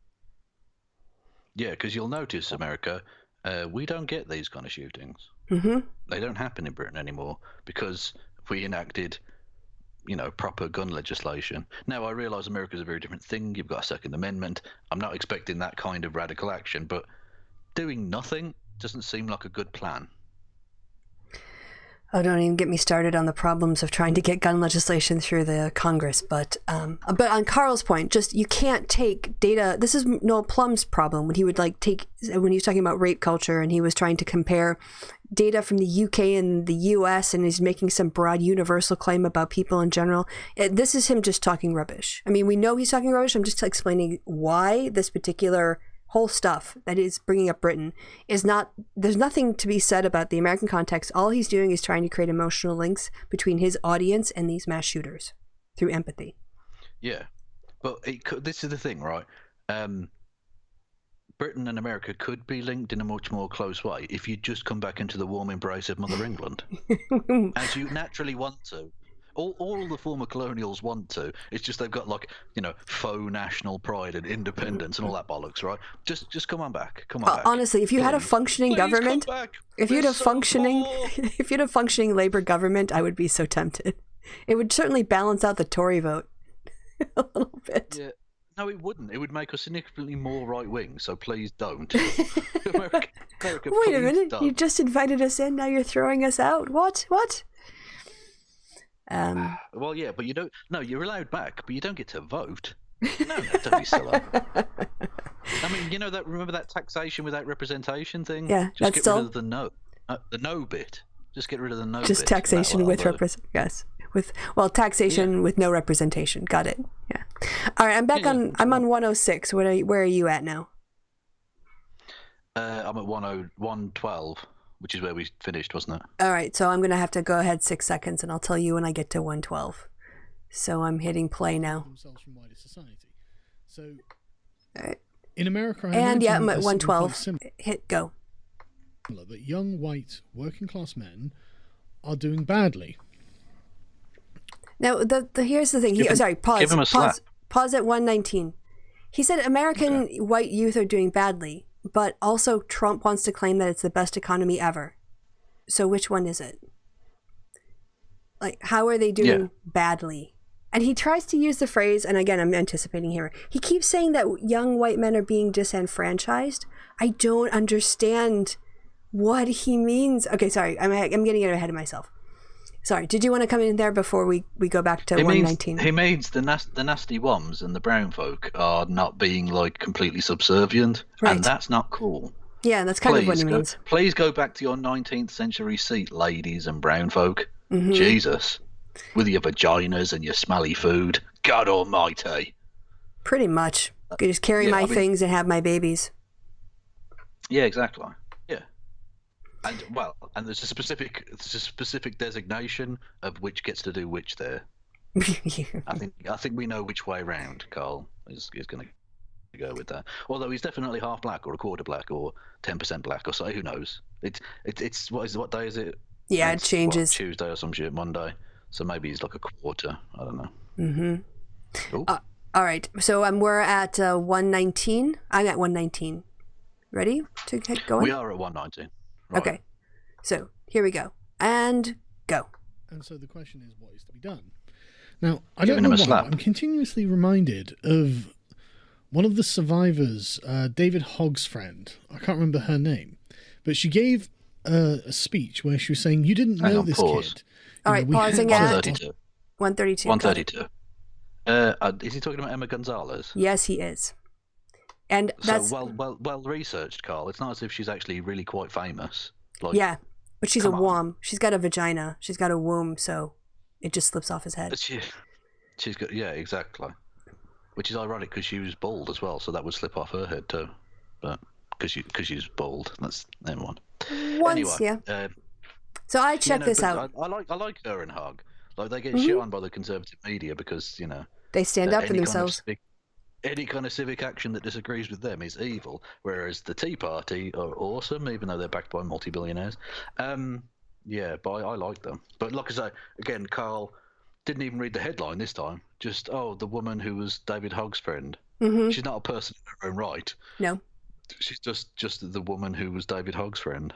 Speaker 2: Yeah, because you'll notice, America, we don't get these kind of shootings.
Speaker 1: Mm-hmm.
Speaker 2: They don't happen in Britain anymore because we enacted, proper gun legislation. Now, I realise America's a very different thing. You've got a Second Amendment. I'm not expecting that kind of radical action, but doing nothing doesn't seem like a good plan.
Speaker 1: Oh, don't even get me started on the problems of trying to get gun legislation through the Congress. But on Carl's point, you can't take data. This is Noel Plum's problem when he would when he was talking about rape culture and he was trying to compare data from the UK and the US and he's making some broad universal claim about people in general. This is him just talking rubbish. I mean, we know he's talking rubbish. I'm just explaining why this particular whole stuff that is bringing up Britain there's nothing to be said about the American context. All he's doing is trying to create emotional links between his audience and these mass shooters through empathy.
Speaker 2: Yeah, but this is the thing, right? Britain and America could be linked in a much more close way if you just come back into the warm embrace of Mother England, as you naturally want to. All the former colonials want to. It's just they've got faux national pride and independence and all that bollocks, right? Just come on back. Come on back.
Speaker 1: Honestly, if you had a functioning government, if you had a functioning Labour government, I would be so tempted. It would certainly balance out the Tory vote a little bit.
Speaker 2: Yeah. No, it wouldn't. It would make us significantly more right-wing, so please don't. America,
Speaker 1: wait a minute. Don't. You just invited us in, now you're throwing us out. What?
Speaker 2: Well, yeah, but you don't... No, you're allowed back, but you don't get to vote. No, don't be silly. I mean, remember that taxation without representation thing?
Speaker 1: Yeah,
Speaker 2: just get rid of the no bit. Just get rid of the no bit.
Speaker 1: Just taxation with representation. Yes. Taxation with no representation. Got it. Yeah. All right, I'm I'm on 106. Where are you at now?
Speaker 2: I'm at 112, which is where we finished, wasn't it?
Speaker 1: All right, so I'm going to have to go ahead 6 seconds, and I'll tell you when I get to 112. So I'm hitting play now.
Speaker 4: Themselves from wider society. So,
Speaker 1: all right.
Speaker 4: In America,
Speaker 1: I'm at 112. Hit go.
Speaker 4: That young white working class men are doing badly.
Speaker 1: Now, here's the thing. Pause.
Speaker 2: Give him a slap.
Speaker 1: Pause at 119. He said American white youth are doing badly, but also Trump wants to claim that it's the best economy ever. So which one is it? Like, how are they doing badly? And he tries to use the phrase, and again, I'm anticipating here. He keeps saying that young white men are being disenfranchised. I don't understand what he means. Okay, sorry. I'm getting ahead of myself. Sorry, did you want to come in there before we go back to 119?
Speaker 2: He means the nasty woms and the brown folk are not being completely subservient, right. And that's not cool.
Speaker 1: Yeah, that's kind of what he means.
Speaker 2: Please go back to your 19th century seat, ladies and brown folk. Mm-hmm. Jesus, with your vaginas and your smelly food. God almighty.
Speaker 1: Pretty much. Just carry my things and have my babies.
Speaker 2: Yeah, exactly. And there's a specific designation of which gets to do which there. I think we know which way round. Carl is going to go with that. Although he's definitely half black or a quarter black or 10% black or so. Who knows? It's what day is it?
Speaker 1: Yeah, it changes.
Speaker 2: Tuesday or some shit. Monday. So maybe he's like a quarter. I don't know.
Speaker 1: Mm-hmm. Cool. All right. So we're at 119. I'm at 119. Ready to get going?
Speaker 2: We are at 119. Right.
Speaker 1: Okay, so here we go, and go.
Speaker 4: And so the question is, what is to be done? Now, I don't know why, I'm continuously reminded of one of the survivors, David Hogg's friend. I can't remember her name, but she gave a speech where she was saying, you didn't know this kid.
Speaker 1: All right, pausing at 132.
Speaker 2: 132. Is he talking about Emma Gonzalez?
Speaker 1: Yes, he is. And that's
Speaker 2: well researched, Carl. It's not as if she's actually really quite famous.
Speaker 1: Yeah, but she's a womb. She's got a vagina. She's got a womb, so it just slips off his head.
Speaker 2: But she's got exactly. Which is ironic because she was bald as well, so that would slip off her head too. But because she's bald, that's never mind. Anyway,
Speaker 1: so I checked this out.
Speaker 2: I like her and Hogg. They get shit on by the conservative media because
Speaker 1: they stand up for themselves.
Speaker 2: Any kind of civic action that disagrees with them is evil, whereas the Tea Party are awesome, even though they're backed by multi-billionaires. But I like them. But like I say, again, Carl didn't even read the headline this time. Just, the woman who was David Hogg's friend. Mm-hmm. She's not a person in her own right.
Speaker 1: No.
Speaker 2: She's just the woman who was David Hogg's friend.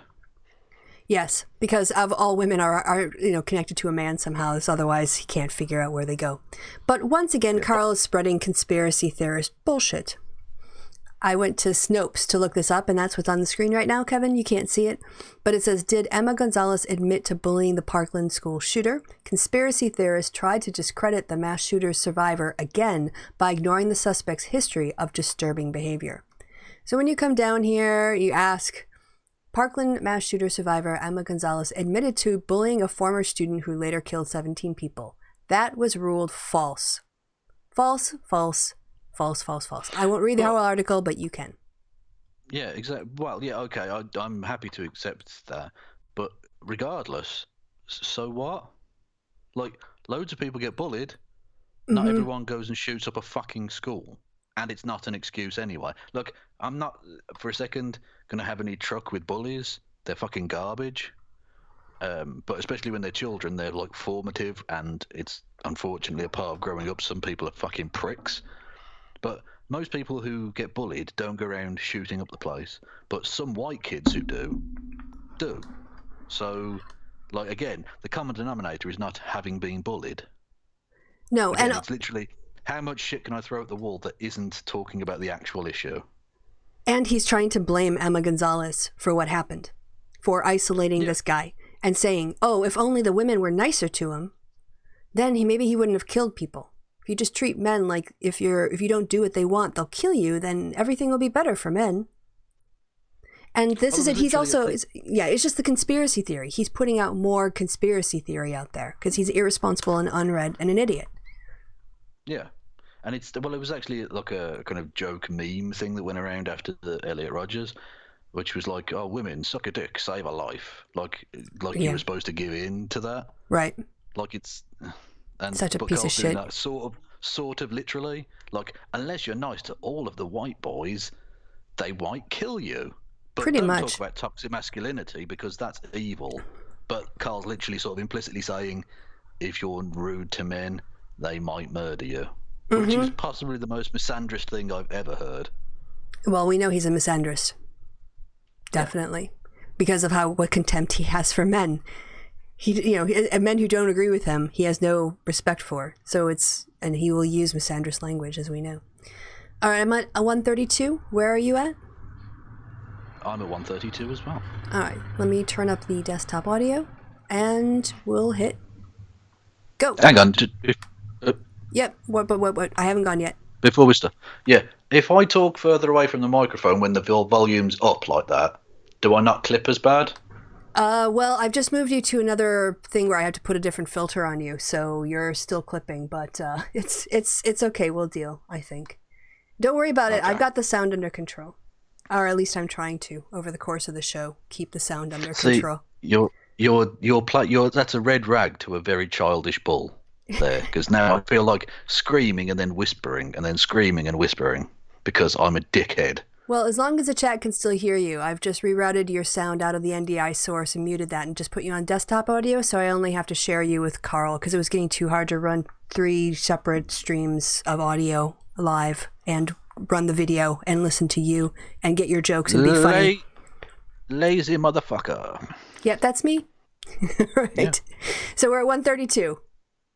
Speaker 1: Yes, because of all women are connected to a man somehow. Otherwise, he can't figure out where they go. But once again, Carl is spreading conspiracy theorist bullshit. I went to Snopes to look this up, and that's what's on the screen right now, Kevin. You can't see it. But it says, did Emma Gonzalez admit to bullying the Parkland school shooter? Conspiracy theorists tried to discredit the mass shooter's survivor again by ignoring the suspect's history of disturbing behavior. So when you come down here, you ask... Parkland mass shooter survivor Emma Gonzalez admitted to bullying a former student who later killed 17 people. That was ruled false. False, false, false, false, false. I won't read the whole article, but you can.
Speaker 2: Yeah, exactly. Well, yeah, okay. I'm happy to accept that. But regardless, so what? Loads of people get bullied. Not everyone goes and shoots up a fucking school. and it's not an excuse anyway. Look, I'm not for a second going to have any truck with bullies. They're fucking garbage. But especially when they're children, they're like formative, and it's unfortunately a part of growing up. Some people are fucking pricks. But most people who get bullied don't go around shooting up the place. But some white kids who do. So, like, again, the common denominator is not having been bullied.
Speaker 1: No,
Speaker 2: again,
Speaker 1: and
Speaker 2: it's literally, how much shit can I throw at the wall that isn't talking about the actual issue?
Speaker 1: And he's trying to blame Emma Gonzalez for what happened, for isolating this guy and saying, oh, if only the women were nicer to him, then maybe he wouldn't have killed people. If you just treat men like if you don't do what they want, they'll kill you, then everything will be better for men. And this is it. He's also, it's just the conspiracy theory. He's putting out more conspiracy theory out there because he's irresponsible and unread and an idiot.
Speaker 2: Yeah. And it was actually like a kind of joke meme thing that went around after the Elliot Rodgers, which was like, oh, women, suck a dick, save a life. Like you were supposed to give in to that.
Speaker 1: Right.
Speaker 2: Like it's... And,
Speaker 1: such a piece of shit.
Speaker 2: That sort of literally, like, unless you're nice to all of the white boys, they might kill you. But
Speaker 1: Pretty
Speaker 2: don't
Speaker 1: much.
Speaker 2: talk about toxic masculinity because that's evil. But Carl's literally sort of implicitly saying, if you're rude to men, they might murder you. Mm-hmm. Which is possibly the most misandrist thing I've ever heard.
Speaker 1: Well, we know he's a misandrist. Definitely. Yeah. Because of what contempt he has for men. Men who don't agree with him, he has no respect for. And he will use misandrist language, as we know. All right, I'm at 132. Where are you at?
Speaker 2: I'm at 132 as well.
Speaker 1: All right, let me turn up the desktop audio, and we'll hit go.
Speaker 2: Hang on.
Speaker 1: Yep. What? I haven't gone yet.
Speaker 2: Before we start, if I talk further away from the microphone when the volume's up like that, do I not clip as bad?
Speaker 1: Well, I've just moved you to another thing where I have to put a different filter on you, so you're still clipping, but it's okay. We'll deal, I think. Don't worry about it. I've got the sound under control, or at least I'm trying to over the course of the show keep the sound under control.
Speaker 2: That's a red rag to a very childish bull there, because now I feel like screaming and then whispering and then screaming and whispering because I'm a dickhead.
Speaker 1: Well, as long as the chat can still hear you, I've just rerouted your sound out of the NDI source and muted that and just put you on desktop audio, so I only have to share you with Carl because it was getting too hard to run 3 separate streams of audio live and run the video and listen to you and get your jokes and be funny.
Speaker 2: Lazy motherfucker.
Speaker 1: Yep, that's me. Right. Yeah. So we're at 132.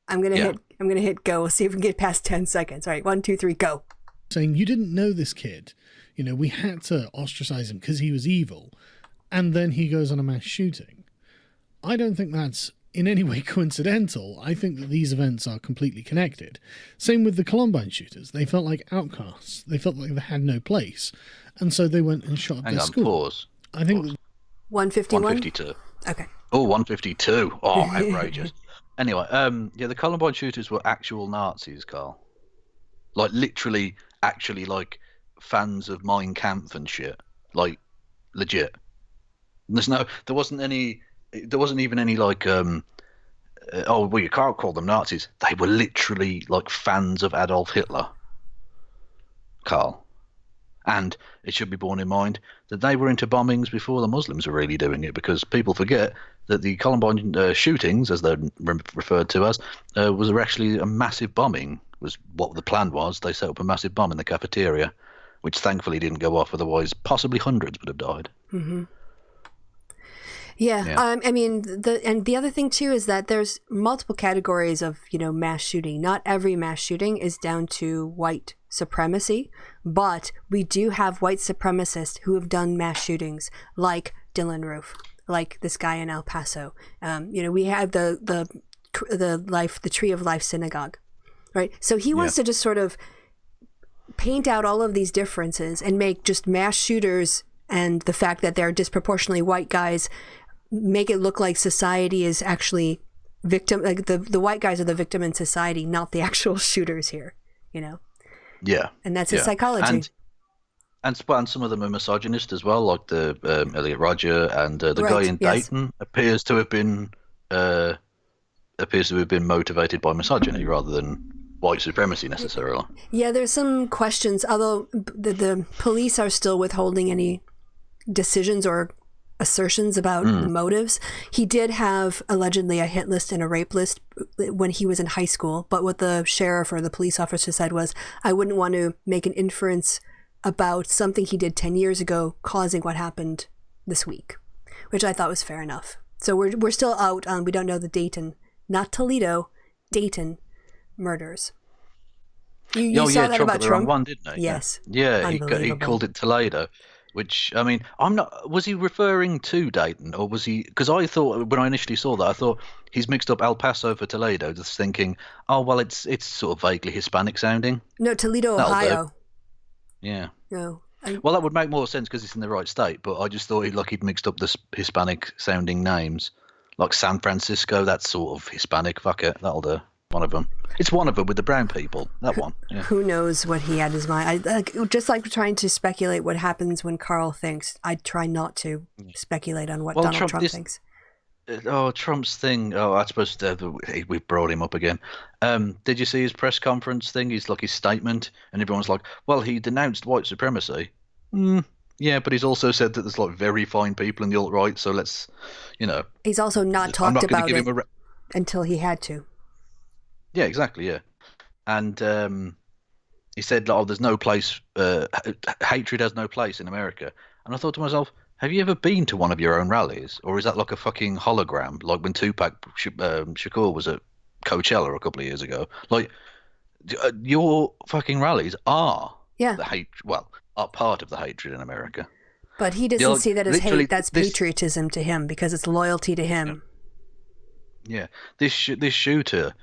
Speaker 1: I'm gonna hit go. We'll see if we can get past 10 seconds. All right, 1, 2, 3, go.
Speaker 4: Saying you didn't know this kid. We had to ostracize him because he was evil. And then he goes on a mass shooting. I don't think that's in any way coincidental. I think that these events are completely connected. Same with the Columbine shooters. They felt like outcasts. They felt like they had no place. And so they went and shot up their school.
Speaker 2: Pause.
Speaker 4: I think...
Speaker 1: 151?
Speaker 2: 152.
Speaker 1: Okay.
Speaker 2: Oh, 152. Oh, outrageous. Anyway, the Columbine shooters were actual Nazis, Carl. Like, literally, actually, like... fans of Mein Kampf and shit, like legit. There wasn't even any like you can't call them Nazis. They were literally like fans of Adolf Hitler, Carl. And it should be borne in mind that they were into bombings before the Muslims were really doing it, because people forget that the Columbine shootings, as they're referred to as, was actually a massive bombing. Was what the plan was. They set up a massive bomb in the cafeteria, which thankfully didn't go off, otherwise possibly hundreds would have died.
Speaker 1: Mm-hmm. Yeah. I mean, the other thing too is that there's multiple categories of, mass shooting. Not every mass shooting is down to white supremacy, but we do have white supremacists who have done mass shootings, like Dylan Roof, like this guy in El Paso. We have the Tree of Life synagogue, right? So he wants to just sort of paint out all of these differences and make just mass shooters and the fact that they're disproportionately white guys make it look like society is actually victim, like the white guys are the victim in society, not the actual shooters here, Yeah. And that's his psychology.
Speaker 2: And some of them are misogynist as well, like the Elliot Rodger and the guy in Dayton appears to have been motivated by misogyny rather than white supremacy necessarily.
Speaker 1: Yeah, there's some questions, although the police are still withholding any decisions or assertions about the motives. He did have allegedly a hit list and a rape list when he was in high school, but what the sheriff or the police officer said was, I wouldn't want to make an inference about something he did 10 years ago causing what happened this week, which I thought was fair enough. So we're still out on, we don't know the Dayton, not Toledo, Dayton murders. You saw that
Speaker 2: Trump
Speaker 1: about
Speaker 2: got the
Speaker 1: Trump?
Speaker 2: wrong one, didn't he?
Speaker 1: Yes.
Speaker 2: Yeah, he called it Toledo, which, I mean, was he referring to Dayton, or was he, because I thought, when I initially saw that, I thought he's mixed up El Paso for Toledo, just thinking, oh, well, it's sort of vaguely Hispanic sounding.
Speaker 1: No, Toledo, Ohio.
Speaker 2: Yeah.
Speaker 1: No.
Speaker 2: Well, that would make more sense because it's in the right state, but I just thought he'd mixed up the Hispanic sounding names, like San Francisco. That's sort of Hispanic. Fuck it, that'll do. One of them. It's one of them with the brown people. That one. Yeah.
Speaker 1: Who knows what he had in his mind? Just like trying to speculate what happens when Carl thinks. I try not to speculate on what Donald Trump thinks.
Speaker 2: Trump's thing. Oh, I suppose we've brought him up again. Did you see his press conference thing? His statement, and everyone's like, "Well, he denounced white supremacy." Yeah, but he's also said that there's very fine people in the alt-right. So let's,
Speaker 1: He's also not talked about it until he had to.
Speaker 2: Yeah, exactly. Yeah, and he said, "Oh, there's no place. Hatred has no place in America." And I thought to myself, have you ever been to one of your own rallies, or is that like a fucking hologram, like when Tupac Shakur was at Coachella a couple of years ago? Your fucking rallies are are part of the hatred in America.
Speaker 1: But he doesn't see that as hate. That's patriotism to him because it's loyalty to him.
Speaker 2: Yeah, this shooter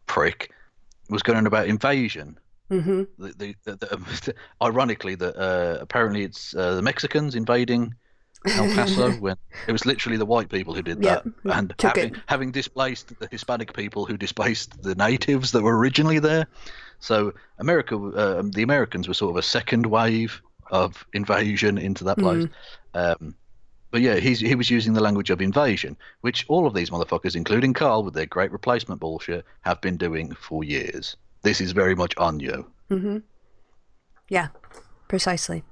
Speaker 2: prick was going on about invasion. Mm-hmm. Ironically, that apparently it's the Mexicans invading El Paso when it was literally the white people who did that, and having displaced the Hispanic people who displaced the natives that were originally there. So the Americans were sort of a second wave of invasion into that place. But yeah, he was using the language of invasion, which all of these motherfuckers, including Carl with their great replacement bullshit, have been doing for years. This is very much on you. Mm-hmm.
Speaker 1: Yeah, precisely.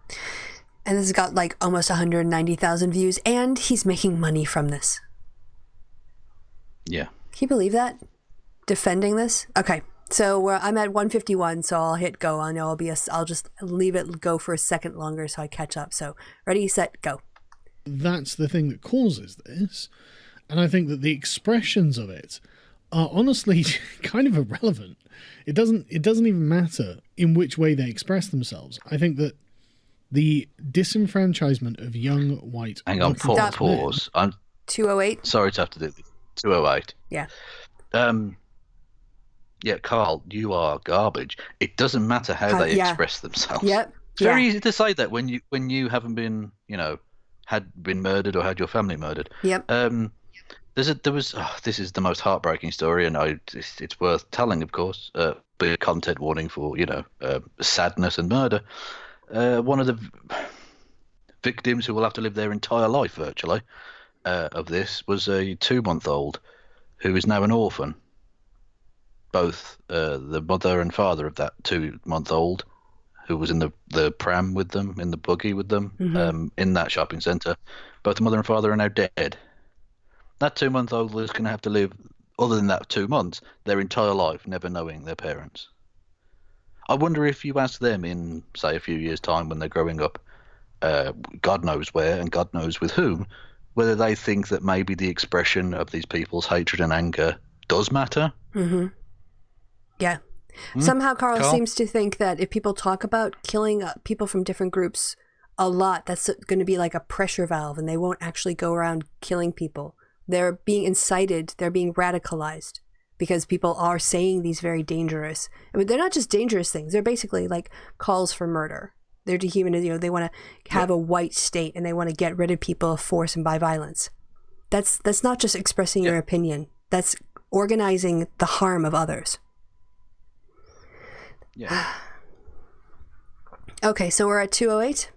Speaker 1: And this has got almost 190,000 views, and he's making money from this.
Speaker 2: Yeah.
Speaker 1: Can you believe that? Defending this? Okay, so I'm at 151, so I'll hit go. I know I'll just leave it go for a second longer so I catch up. So ready, set, go.
Speaker 4: That's the thing that causes this, and I think that the expressions of it are honestly kind of irrelevant. It doesn't even matter in which way they express themselves. I think that the disenfranchisement of young white...
Speaker 2: Hang on, pause. I'm
Speaker 1: 208.
Speaker 2: Sorry to have to do this. 208.
Speaker 1: Yeah.
Speaker 2: Yeah, Carl, you are garbage. It doesn't matter how they express themselves.
Speaker 1: Yep.
Speaker 2: It's very easy to say that when you haven't been, had been murdered or had your family murdered.
Speaker 1: Yep.
Speaker 2: This is the most heartbreaking story, and it's worth telling, of course. Be a content warning for sadness and murder. One of the victims who will have to live their entire life virtually of this was a 2-month-old who is now an orphan. Both the mother and father of that 2-month-old, who was in the pram with them, in the buggy with them, in that shopping centre, both the mother and father are now dead. That 2-month-old is going to have to live, other than that 2 months, their entire life never knowing their parents. I wonder if you ask them in, say, a few years' time when they're growing up, God knows where and God knows with whom, whether they think that maybe the expression of these people's hatred and anger does matter.
Speaker 1: Mm-hmm. Yeah. Somehow Carl seems to think that if people talk about killing people from different groups a lot, that's going to be like a pressure valve, and they won't actually go around killing people. They're being incited, they're being radicalized because people are saying these very dangerous, they're not just dangerous things, they're basically calls for murder. They're dehumanizing, they want to have a white state and they want to get rid of people of force and by violence. That's not just expressing your opinion, that's organizing the harm of others.
Speaker 2: Yeah.
Speaker 1: Okay, so we're at 208?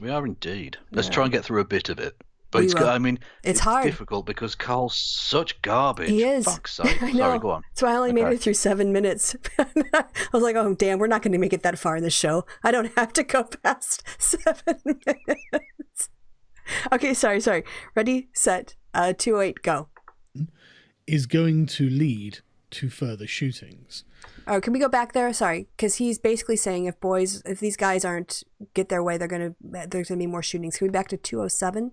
Speaker 2: We are indeed. Let's try and get through a bit of it. But it's
Speaker 1: it's hard.
Speaker 2: difficult because Carl's such garbage.
Speaker 1: He is.
Speaker 2: Fuck's sake.
Speaker 1: I know.
Speaker 2: Sorry, go on.
Speaker 1: That's why I only made it through 7 minutes. I was like, oh, damn, we're not going to make it that far in the show. I don't have to go past 7 minutes. Okay, sorry. Ready, set, 2-8, go.
Speaker 4: Is going to lead to further shootings.
Speaker 1: Oh, can we go back there? Sorry, because he's basically saying if these guys aren't get their way, there's gonna be more shootings. Can we back to 207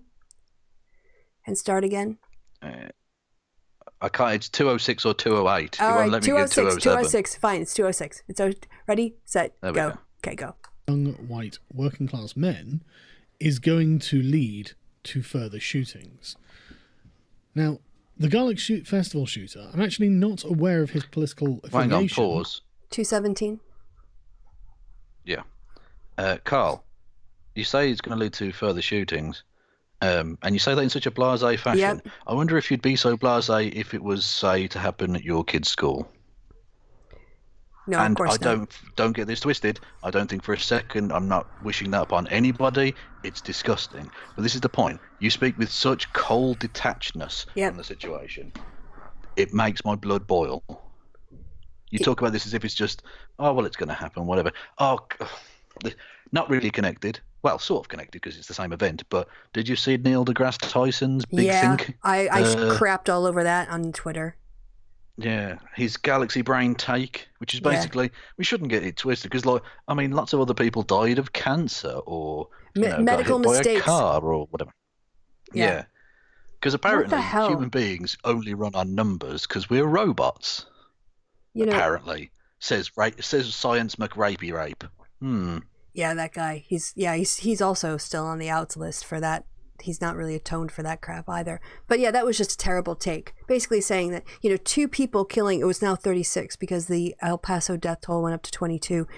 Speaker 1: and start again?
Speaker 2: I can't. It's 206 or 208.
Speaker 1: All right,
Speaker 2: let me get
Speaker 1: 206. Fine, it's 206. It's ready, set, go. Okay, go.
Speaker 4: Young white working class men is going to lead to further shootings. Now, the Garlic Festival shooter, I'm actually not aware of his political affiliation.
Speaker 2: Hang on, pause.
Speaker 1: 217.
Speaker 2: Yeah. Carl, you say it's going to lead to further shootings, and you say that in such a blasé fashion.
Speaker 1: Yep.
Speaker 2: I wonder if you'd be so blasé if it was, say, to happen at your kid's school.
Speaker 1: No,
Speaker 2: and
Speaker 1: of course not.
Speaker 2: don't get this twisted. I don't think for a second I'm not wishing that upon anybody. It's disgusting. But this is the point. You speak with such cold detachedness from the situation. It makes my blood boil. You talk about this as if it's just, oh, well, it's going to happen, whatever. Oh, not really connected. Well, sort of connected because it's the same event. But did you see Neil deGrasse Tyson's Big Think?
Speaker 1: I crapped all over that on Twitter.
Speaker 2: Yeah, his galaxy brain take, which is basically, we shouldn't get it twisted because, lots of other people died of cancer or
Speaker 1: medical
Speaker 2: got hit
Speaker 1: mistakes
Speaker 2: by a car or whatever. Yeah, because apparently human beings only run on numbers because we're robots. Apparently, says science McRapey rape.
Speaker 1: Yeah, that guy. He's also still on the outs list for that. He's not really atoned for that crap either. But yeah, that was just a terrible take. Basically saying that, 2 people killing, it was now 36 because the El Paso death toll went up to 22.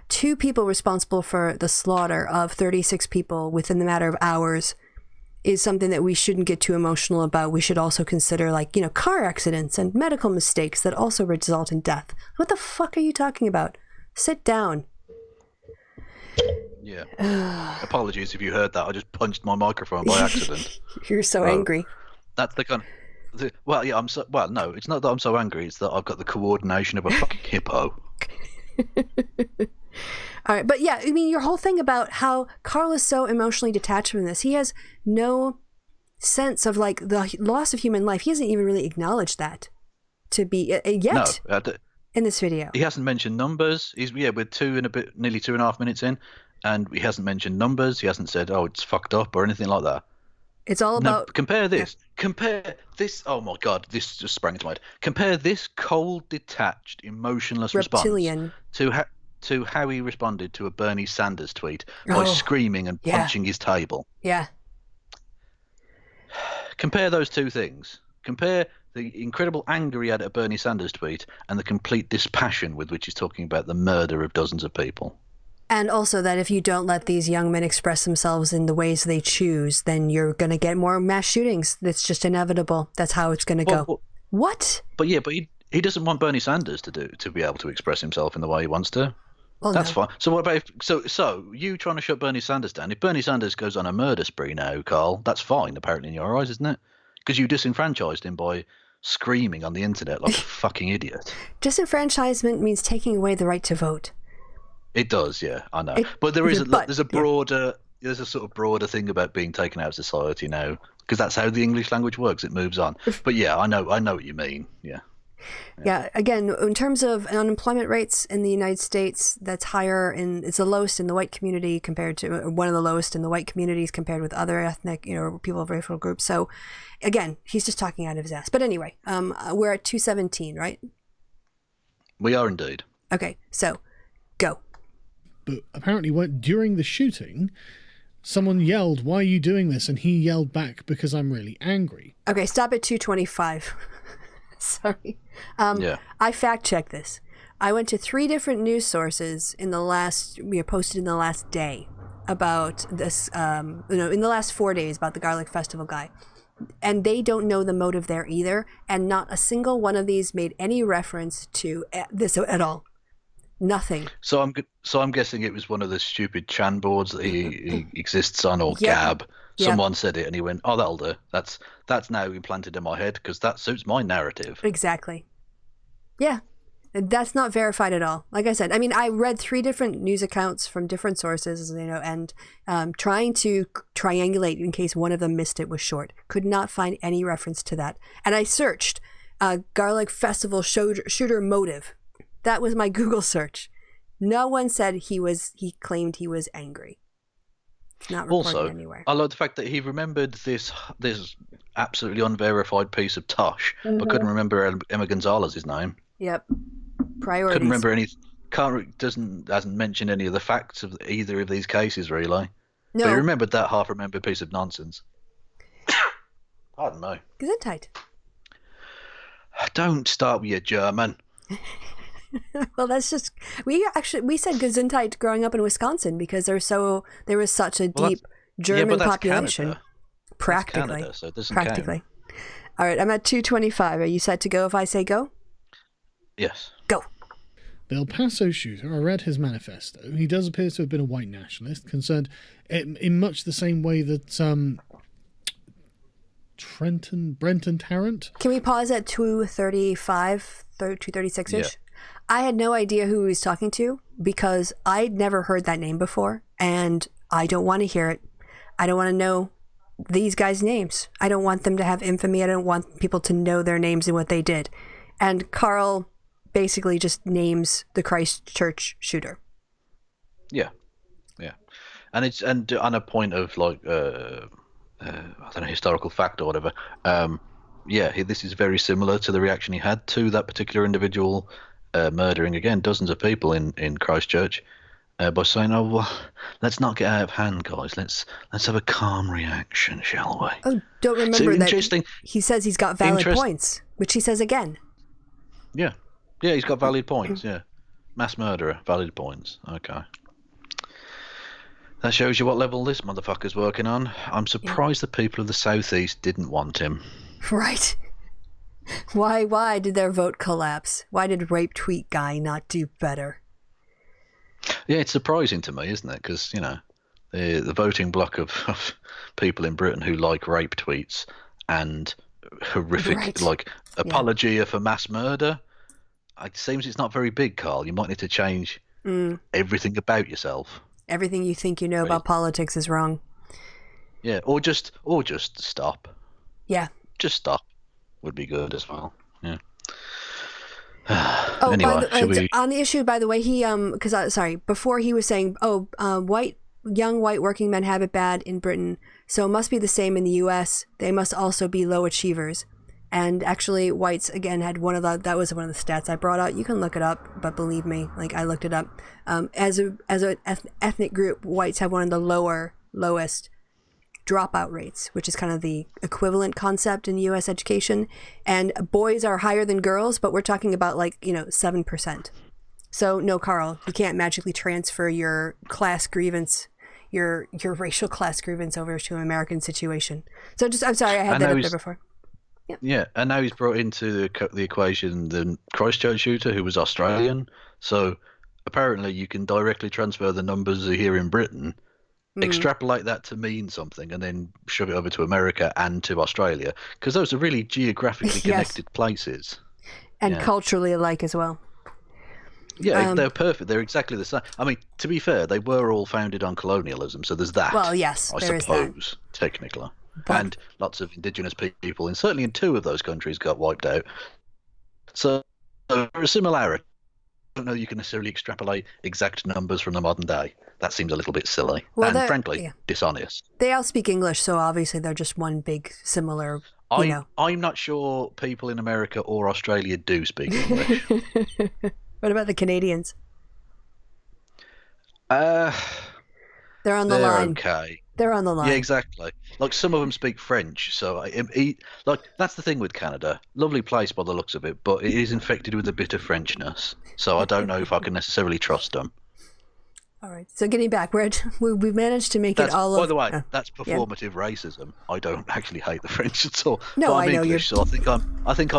Speaker 1: 2 people responsible for the slaughter of 36 people within the matter of hours is something that we shouldn't get too emotional about. We should also consider car accidents and medical mistakes that also result in death. What the fuck are you talking about? Sit down.
Speaker 2: Yeah. Apologies if you heard that. I just punched my microphone by accident.
Speaker 1: You're so angry.
Speaker 2: That's the kind of... no, it's not that I'm so angry. It's that I've got the coordination of a fucking hippo.
Speaker 1: All right. But yeah, your whole thing about how Carl is so emotionally detached from this. He has no sense of the loss of human life. He hasn't even really acknowledged that to be yet. No, in this video.
Speaker 2: He hasn't mentioned numbers. We're nearly 2.5 minutes in, and he hasn't mentioned numbers. He hasn't said, it's fucked up or anything like that.
Speaker 1: It's all about...
Speaker 2: Compare this. Compare this. Oh my God, this just sprang into my head. Compare this cold, detached, emotionless
Speaker 1: reptilian
Speaker 2: response to how he responded to a Bernie Sanders tweet by screaming and punching his table.
Speaker 1: Yeah.
Speaker 2: Compare those two things. Compare the incredible anger he had at a Bernie Sanders tweet and the complete dispassion with which he's talking about the murder of dozens of people.
Speaker 1: And also that if you don't let these young men express themselves in the ways they choose, then you're going to get more mass shootings. That's just inevitable. That's how it's going to go. What?
Speaker 2: But he doesn't want Bernie Sanders to be able to express himself in the way he wants to.
Speaker 1: Well,
Speaker 2: that's fine. So what about so you trying to shut Bernie Sanders down? If Bernie Sanders goes on a murder spree now, Carl, that's fine apparently in your eyes, isn't it? Because you disenfranchised him by screaming on the internet like a fucking idiot.
Speaker 1: Disenfranchisement means taking away the right to vote.
Speaker 2: It does, yeah, I know. But there's a sort of broader thing about being taken out of society now, because that's how the English language works. It moves on. But yeah, I know what you mean. Yeah.
Speaker 1: Yeah. Again, in terms of unemployment rates in the United States, that's higher it's the lowest in the white community compared to one of the lowest in the white communities compared with other ethnic, people of racial groups. So again, he's just talking out of his ass. But anyway, we're at 217, right?
Speaker 2: We are indeed.
Speaker 1: Okay. So go.
Speaker 4: But apparently during the shooting, someone yelled, "Why are you doing this?" And he yelled back, "Because I'm really angry."
Speaker 1: Okay, stop at 225. Sorry. I fact-checked this. I went to 3 different news sources posted in the last day about this, in the last 4 days about the Garlic Festival guy. And they don't know the motive there either. And not a single one of these made any reference to this at all. Nothing.
Speaker 2: So I'm guessing it was one of the stupid Chan boards that he exists on, or Gab, Someone said it, and he went, "Oh, that'll do. That's now implanted in my head because that suits my narrative."
Speaker 1: Exactly. Yeah. That's not verified at all. Like I said, I mean, I read 3 different news accounts from different sources, and trying to triangulate in case one of them missed it was short. Could not find any reference to that. And I searched Garlic Festival shooter motive. That was my Google search. No one said he claimed he was angry. It's not reported
Speaker 2: Also,
Speaker 1: anywhere.
Speaker 2: I like the fact that he remembered this absolutely unverified piece of tosh, but couldn't remember Emma Gonzalez's name.
Speaker 1: Yep. Priorities.
Speaker 2: Couldn't remember any. Hasn't mentioned any of the facts of either of these cases really.
Speaker 1: No.
Speaker 2: But he remembered that half-remembered piece of nonsense. Pardon me.
Speaker 1: Gesundheit.
Speaker 2: Don't start with your German.
Speaker 1: Well, that's just we said Gesundheit growing up in Wisconsin because there was such a deep German population.
Speaker 2: Canada.
Speaker 1: Practically,
Speaker 2: that's Canada, so it doesn't
Speaker 1: practically.
Speaker 2: count.
Speaker 1: All right, I'm at 2:25. Are you set to go if I say go?
Speaker 2: Yes.
Speaker 1: Go.
Speaker 4: The El Paso shooter, I read his manifesto. He does appear to have been a white nationalist, concerned in much the same way that Brenton Tarrant.
Speaker 1: Can we pause at 2:35, 2:36 ish?
Speaker 2: Yeah.
Speaker 1: I had no idea who he was talking to because I'd never heard that name before, and I don't want to hear it. I don't want to know these guys' names. I don't want them to have infamy. I don't want people to know their names and what they did. And Carl basically just names the ChristChurch shooter.
Speaker 2: Yeah. And on a point of like I don't know, historical fact or whatever. This is very similar to the reaction he had to that particular individual murdering again dozens of people in Christchurch by saying, "Oh, well, let's not get out of hand, guys. Let's have a calm reaction, shall we?"
Speaker 1: Oh, don't remember
Speaker 2: so
Speaker 1: that he says he's got valid points, which he says again.
Speaker 2: Yeah, he's got valid points. Yeah, mass murderer, valid points. Okay. That shows you what level this motherfucker's working on. I'm surprised the people of the Southeast didn't want him.
Speaker 1: Right. Why did their vote collapse? Why did Rape Tweet Guy not do better?
Speaker 2: Yeah, it's surprising to me, isn't it? Because, the voting bloc of people in Britain who like rape tweets and horrific, apologia for mass murder, it seems it's not very big, Carl. You might need to change everything about yourself.
Speaker 1: Everything you think you know about politics is wrong.
Speaker 2: Yeah, or just stop.
Speaker 1: Yeah.
Speaker 2: Just stop would be good as well. Yeah.
Speaker 1: Oh,
Speaker 2: anyway,
Speaker 1: on the issue, by the way, he before he was saying, young white working men have it bad in Britain, so it must be the same in the U.S. They must also be low achievers. And actually, whites again had that was one of the stats I brought out. You can look it up, but believe me, I looked it up. As an ethnic group, whites have one of the lowest dropout rates, which is kind of the equivalent concept in U.S. education. And boys are higher than girls, but we're talking about 7%. So no, Carl, you can't magically transfer your class grievance, your racial class grievance over to an American situation. So I'm sorry, I had that up there before. Yep.
Speaker 2: Yeah, and now he's brought into the equation the Christchurch shooter who was Australian. So apparently you can directly transfer the numbers here in Britain, extrapolate that to mean something, and then shove it over to America and to Australia, because those are really geographically connected places.
Speaker 1: And culturally alike as well.
Speaker 2: Yeah, they're perfect. They're exactly the same. I mean, to be fair, they were all founded on colonialism, so there's that.
Speaker 1: Well, yes,
Speaker 2: I suppose, technically. And lots of indigenous people, and certainly in 2 of those countries, got wiped out. So there are similarities. I don't know you can necessarily extrapolate exact numbers from the modern day. That seems a little bit silly and, frankly, dishonest.
Speaker 1: They all speak English, so obviously they're just one big similar,
Speaker 2: I'm not sure people in America or Australia do speak English.
Speaker 1: What about the Canadians?
Speaker 2: They're
Speaker 1: on the line.
Speaker 2: Okay.
Speaker 1: They're on the line.
Speaker 2: Yeah, exactly. Some of them speak French, so that's the thing with Canada. Lovely place by the looks of it, but it is infected with a bit of Frenchness. So I don't know if I can necessarily trust them.
Speaker 1: All right. So getting back, we managed to make it all of.
Speaker 2: By the way, that's performative racism. I don't actually hate the French at all.
Speaker 1: No,
Speaker 2: but I'm
Speaker 1: I know
Speaker 2: English, so I think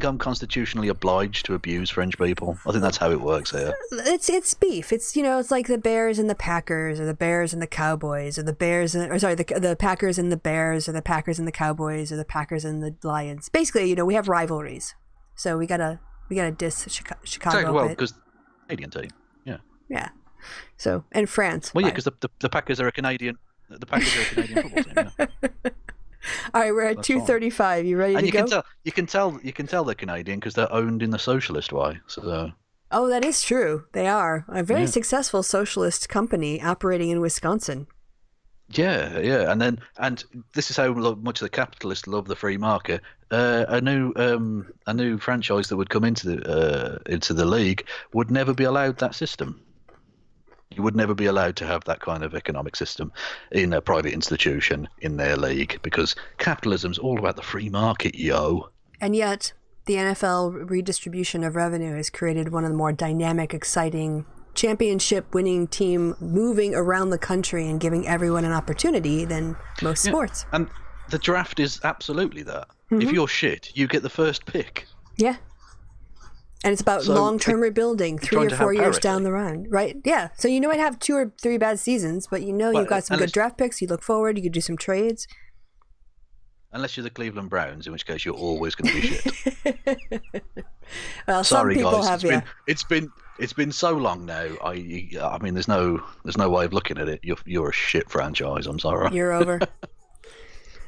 Speaker 2: I'm constitutionally obliged to abuse French people. I think that's how it works here.
Speaker 1: It's beef. It's like the Bears and the Packers, or the Bears and the Cowboys, or the the Packers and the Bears, or the Packers and the Cowboys, or the Packers and the Lions. Basically, we have rivalries, so we gotta diss Chicago.
Speaker 2: Exactly. Well, because Canadian team. Yeah.
Speaker 1: Yeah. So, and France.
Speaker 2: Well, yeah, because the Packers are a Canadian. The Packers are a Canadian football team. Yeah.
Speaker 1: All right, we're at 2:35. You ready to go?
Speaker 2: You can tell they're Canadian because they're owned in the socialist way. So.
Speaker 1: Oh, that is true. They are a very successful socialist company operating in Wisconsin.
Speaker 2: Yeah, and this is how much the capitalists love the free market. A new franchise that would come into the league would never be allowed that system. You would never be allowed to have that kind of economic system in a private institution in their league because capitalism's all about the free market, yo.
Speaker 1: And yet, the NFL redistribution of revenue has created one of the more dynamic, exciting, championship-winning team moving around the country and giving everyone an opportunity than most sports.
Speaker 2: And the draft is absolutely that. Mm-hmm. If you're shit, you get the first pick.
Speaker 1: Yeah. And it's about long-term rebuilding, 3 or 4 years down the line, right? Yeah. So you might have 2 or 3 bad seasons, but you've got some good draft picks. You look forward. You could do some trades.
Speaker 2: Unless you're the Cleveland Browns, in which case you're always going to be shit.
Speaker 1: Well,
Speaker 2: sorry,
Speaker 1: some people
Speaker 2: guys.
Speaker 1: have.
Speaker 2: It's been so long now. I mean, there's no way of looking at it. You're a shit franchise. I'm sorry.
Speaker 1: You're over.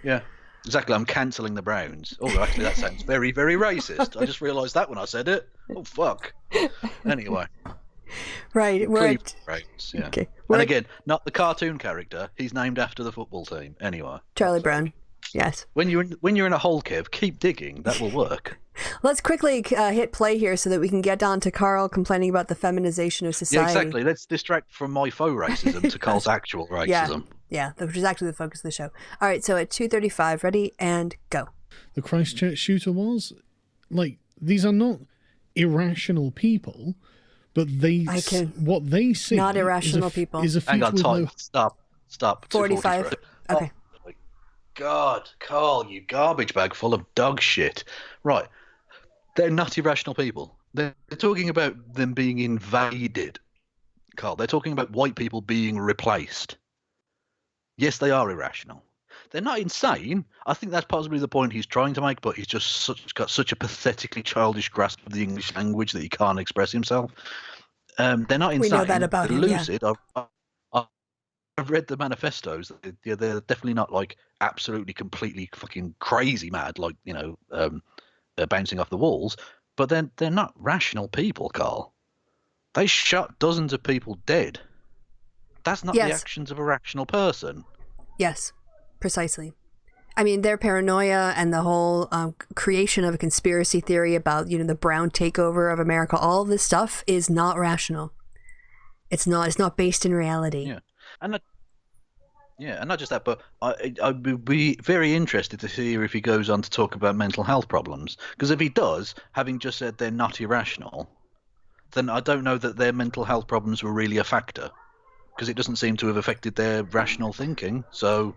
Speaker 2: Yeah. Exactly, I'm cancelling the Browns. Oh, actually, that sounds very, very racist. I just realised that when I said it. Oh, fuck. Anyway.
Speaker 1: Right.
Speaker 2: Cleveland Browns, yeah.
Speaker 1: Okay.
Speaker 2: And again, not the cartoon character. He's named after the football team. Anyway.
Speaker 1: Charlie Brown. Yes.
Speaker 2: When you're in a hole, Kev, keep digging. That will work.
Speaker 1: Let's quickly hit play here so that we can get on to Carl complaining about the feminization of society.
Speaker 2: Yeah, exactly. Let's distract from my faux racism to Carl's actual racism.
Speaker 1: Yeah, which is actually the focus of the show. All right, so at 2:35, ready and go.
Speaker 4: The Christchurch shooter was these are not irrational people, but what they see
Speaker 1: not irrational people
Speaker 4: is a future.
Speaker 2: Hang on, time. Stop.
Speaker 1: 45. Okay.
Speaker 2: Oh my God, Carl, you garbage bag full of dog shit. Right, they're not irrational people. They're talking about them being invaded, Carl. They're talking about white people being replaced. Yes, they are irrational. They're not insane. I think that's possibly the point he's trying to make, but he's just got such a pathetically childish grasp of the English language that he can't express himself. They're not insane.
Speaker 1: We know that about him.
Speaker 2: They're lucid. Yeah. I've read the manifestos. They're definitely not absolutely, completely fucking crazy mad, bouncing off the walls. But they're not rational people, Carl. They shot dozens of people dead. That's not the actions of a rational person.
Speaker 1: Yes, precisely. I mean, their paranoia and the whole creation of a conspiracy theory about, the brown takeover of America, all of this stuff is not rational. It's not based in reality.
Speaker 2: Yeah. And not just that, but I would be very interested to hear if he goes on to talk about mental health problems. Because if he does, having just said they're not irrational, then I don't know that their mental health problems were really a factor. Because it doesn't seem to have affected their rational thinking. So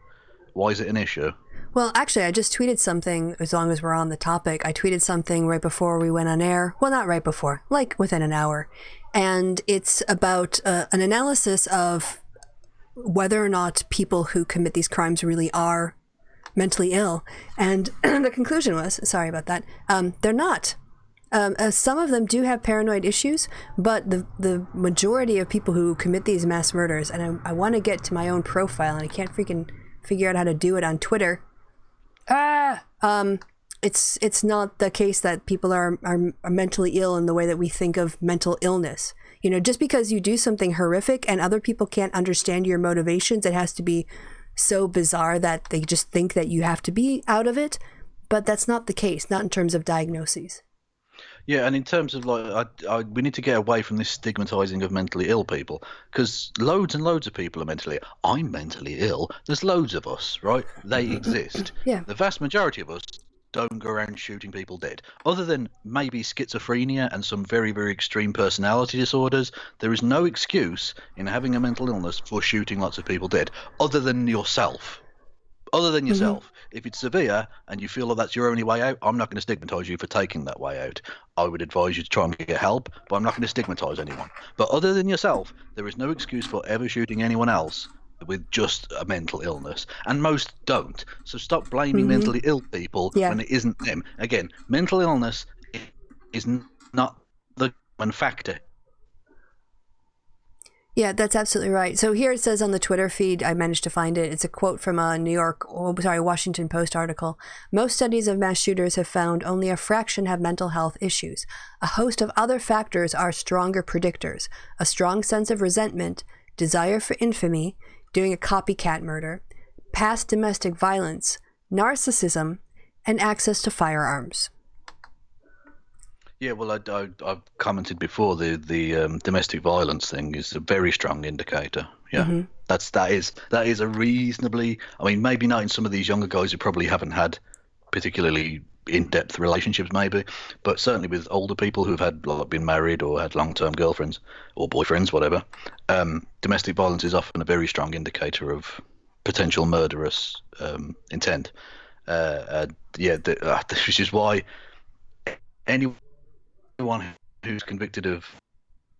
Speaker 2: why is it an issue?
Speaker 1: Well, actually, I just tweeted something, as long as we're on the topic. I tweeted something right before we went on air. Well, not right before, within an hour. And it's about an analysis of whether or not people who commit these crimes really are mentally ill. And the conclusion was, sorry about that, they're not. Some of them do have paranoid issues, but the majority of people who commit these mass murders, and I want to get to my own profile, and I can't freaking figure out how to do it on Twitter. It's not the case that people are mentally ill in the way that we think of mental illness. Just because you do something horrific and other people can't understand your motivations, it has to be so bizarre that they just think that you have to be out of it. But that's not the case, not in terms of diagnoses.
Speaker 2: Yeah, and in terms of we need to get away from this stigmatizing of mentally ill people, because loads and loads of people are mentally ill. I'm mentally ill. There's loads of us, right? They exist.
Speaker 1: Yeah.
Speaker 2: The vast majority of us don't go around shooting people dead. Other than maybe schizophrenia and some very, very extreme personality disorders, there is no excuse in having a mental illness for shooting lots of people dead, other than yourself. If it's severe and you feel that that's your only way out, I'm not going to stigmatize you for taking that way out. I would advise you to try and get help, but I'm not going to stigmatize anyone. But other than yourself, there is no excuse for ever shooting anyone else with just a mental illness, and most don't. So stop blaming mentally ill people when it isn't them. Again, mental illness is not the common factor.
Speaker 1: Yeah, that's absolutely right. So here it says on the Twitter feed, I managed to find it. It's a quote from a Washington Post article. Most studies of mass shooters have found only a fraction have mental health issues. A host of other factors are stronger predictors. A strong sense of resentment, desire for infamy, doing a copycat murder, past domestic violence, narcissism, and access to firearms.
Speaker 2: Yeah, well, I've commented before, the domestic violence thing is a very strong indicator. Yeah, that is a reasonably, I mean, maybe not in some of these younger guys who probably haven't had particularly in-depth relationships, maybe, but certainly with older people who've had been married or had long-term girlfriends or boyfriends, whatever. Domestic violence is often a very strong indicator of potential murderous intent. Which is why anyone who's convicted of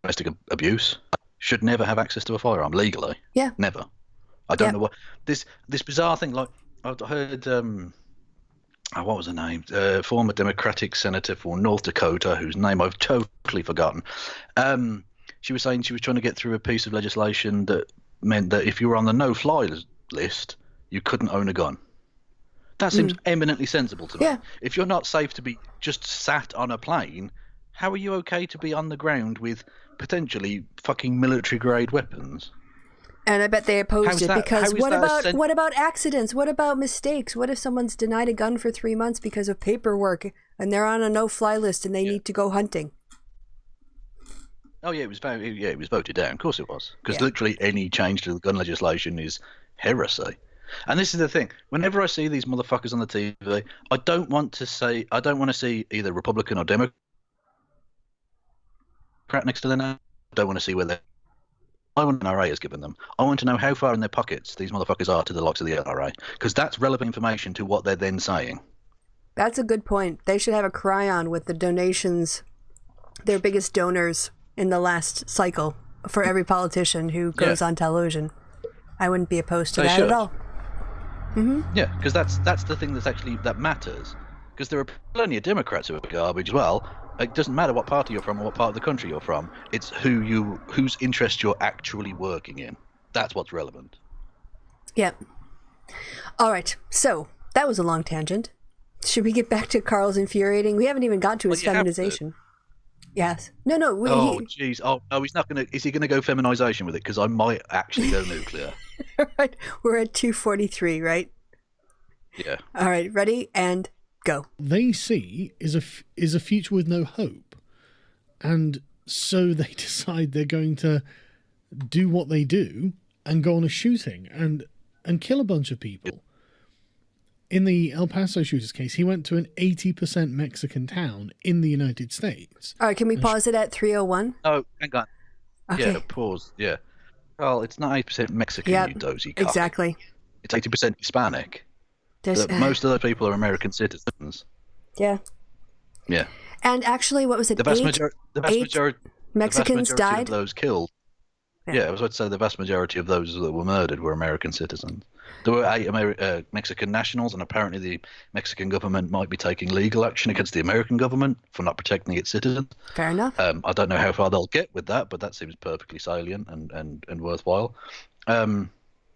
Speaker 2: domestic abuse should never have access to a firearm legally.
Speaker 1: Yeah.
Speaker 2: Never. I don't know what this bizarre thing. Like I heard, what was her name? Former Democratic senator for North Dakota, whose name I've totally forgotten. She was saying she was trying to get through a piece of legislation that meant that if you were on the no-fly list, you couldn't own a gun. That seems eminently sensible to me.
Speaker 1: Yeah.
Speaker 2: If you're not safe to be just sat on a plane, how are you okay to be on the ground with potentially fucking military-grade weapons?
Speaker 1: And I bet they opposed it because what about accidents? What about mistakes? What if someone's denied a gun for 3 months because of paperwork and they're on a no-fly list and they need to go hunting?
Speaker 2: Oh yeah, it was voted down. Of course it was, because literally any change to the gun legislation is heresy. And this is the thing: whenever I see these motherfuckers on the TV, I don't want to see either Republican or Democrat next to their name. I don't want to see where I want to know NRA has given them. I want to know how far in their pockets these motherfuckers are to the likes of the NRA, because that's relevant information to what they're then saying.
Speaker 1: That's a good point. They should have a cryon with the donations, their biggest donors in the last cycle for every politician who goes on television. I wouldn't be opposed to that at all.
Speaker 2: Yeah, because that's the thing that matters. Because there are plenty of Democrats who are garbage as well. It doesn't matter what party you're from or what part of the country you're from. It's whose interest you're actually working in. That's what's relevant.
Speaker 1: Yep. All right. So that was a long tangent. Should we get back to Carl's infuriating? We haven't even got to his feminization. Yes. No.
Speaker 2: Jeez. He's not gonna. Is he gonna go feminization with it? Because I might actually go nuclear.
Speaker 1: Right. We're at 2:43, right?
Speaker 2: Yeah.
Speaker 1: All right. Ready and go.
Speaker 4: They see is a future with no hope, and so they decide they're going to do what they do and go on a shooting and kill a bunch of people. In the El Paso shooter's case, he went to an 80% Mexican town in the United States.
Speaker 1: All right, can we pause it at 3:01?
Speaker 2: Oh, hang on.
Speaker 1: Okay.
Speaker 2: Yeah, pause. Yeah. Well, it's not 80% Mexican, you dozy cock.
Speaker 1: Exactly.
Speaker 2: It's 80% Hispanic. Most of those people are American citizens.
Speaker 1: Yeah.
Speaker 2: Yeah.
Speaker 1: And actually, what was it?
Speaker 2: The vast majority
Speaker 1: Mexicans died.
Speaker 2: Of those killed. Yeah, I was about to say the vast majority of those that were murdered were American citizens. There were 8 Mexican nationals, and apparently the Mexican government might be taking legal action against the American government for not protecting its citizens.
Speaker 1: Fair enough.
Speaker 2: I don't know how far they'll get with that, but that seems perfectly salient and worthwhile.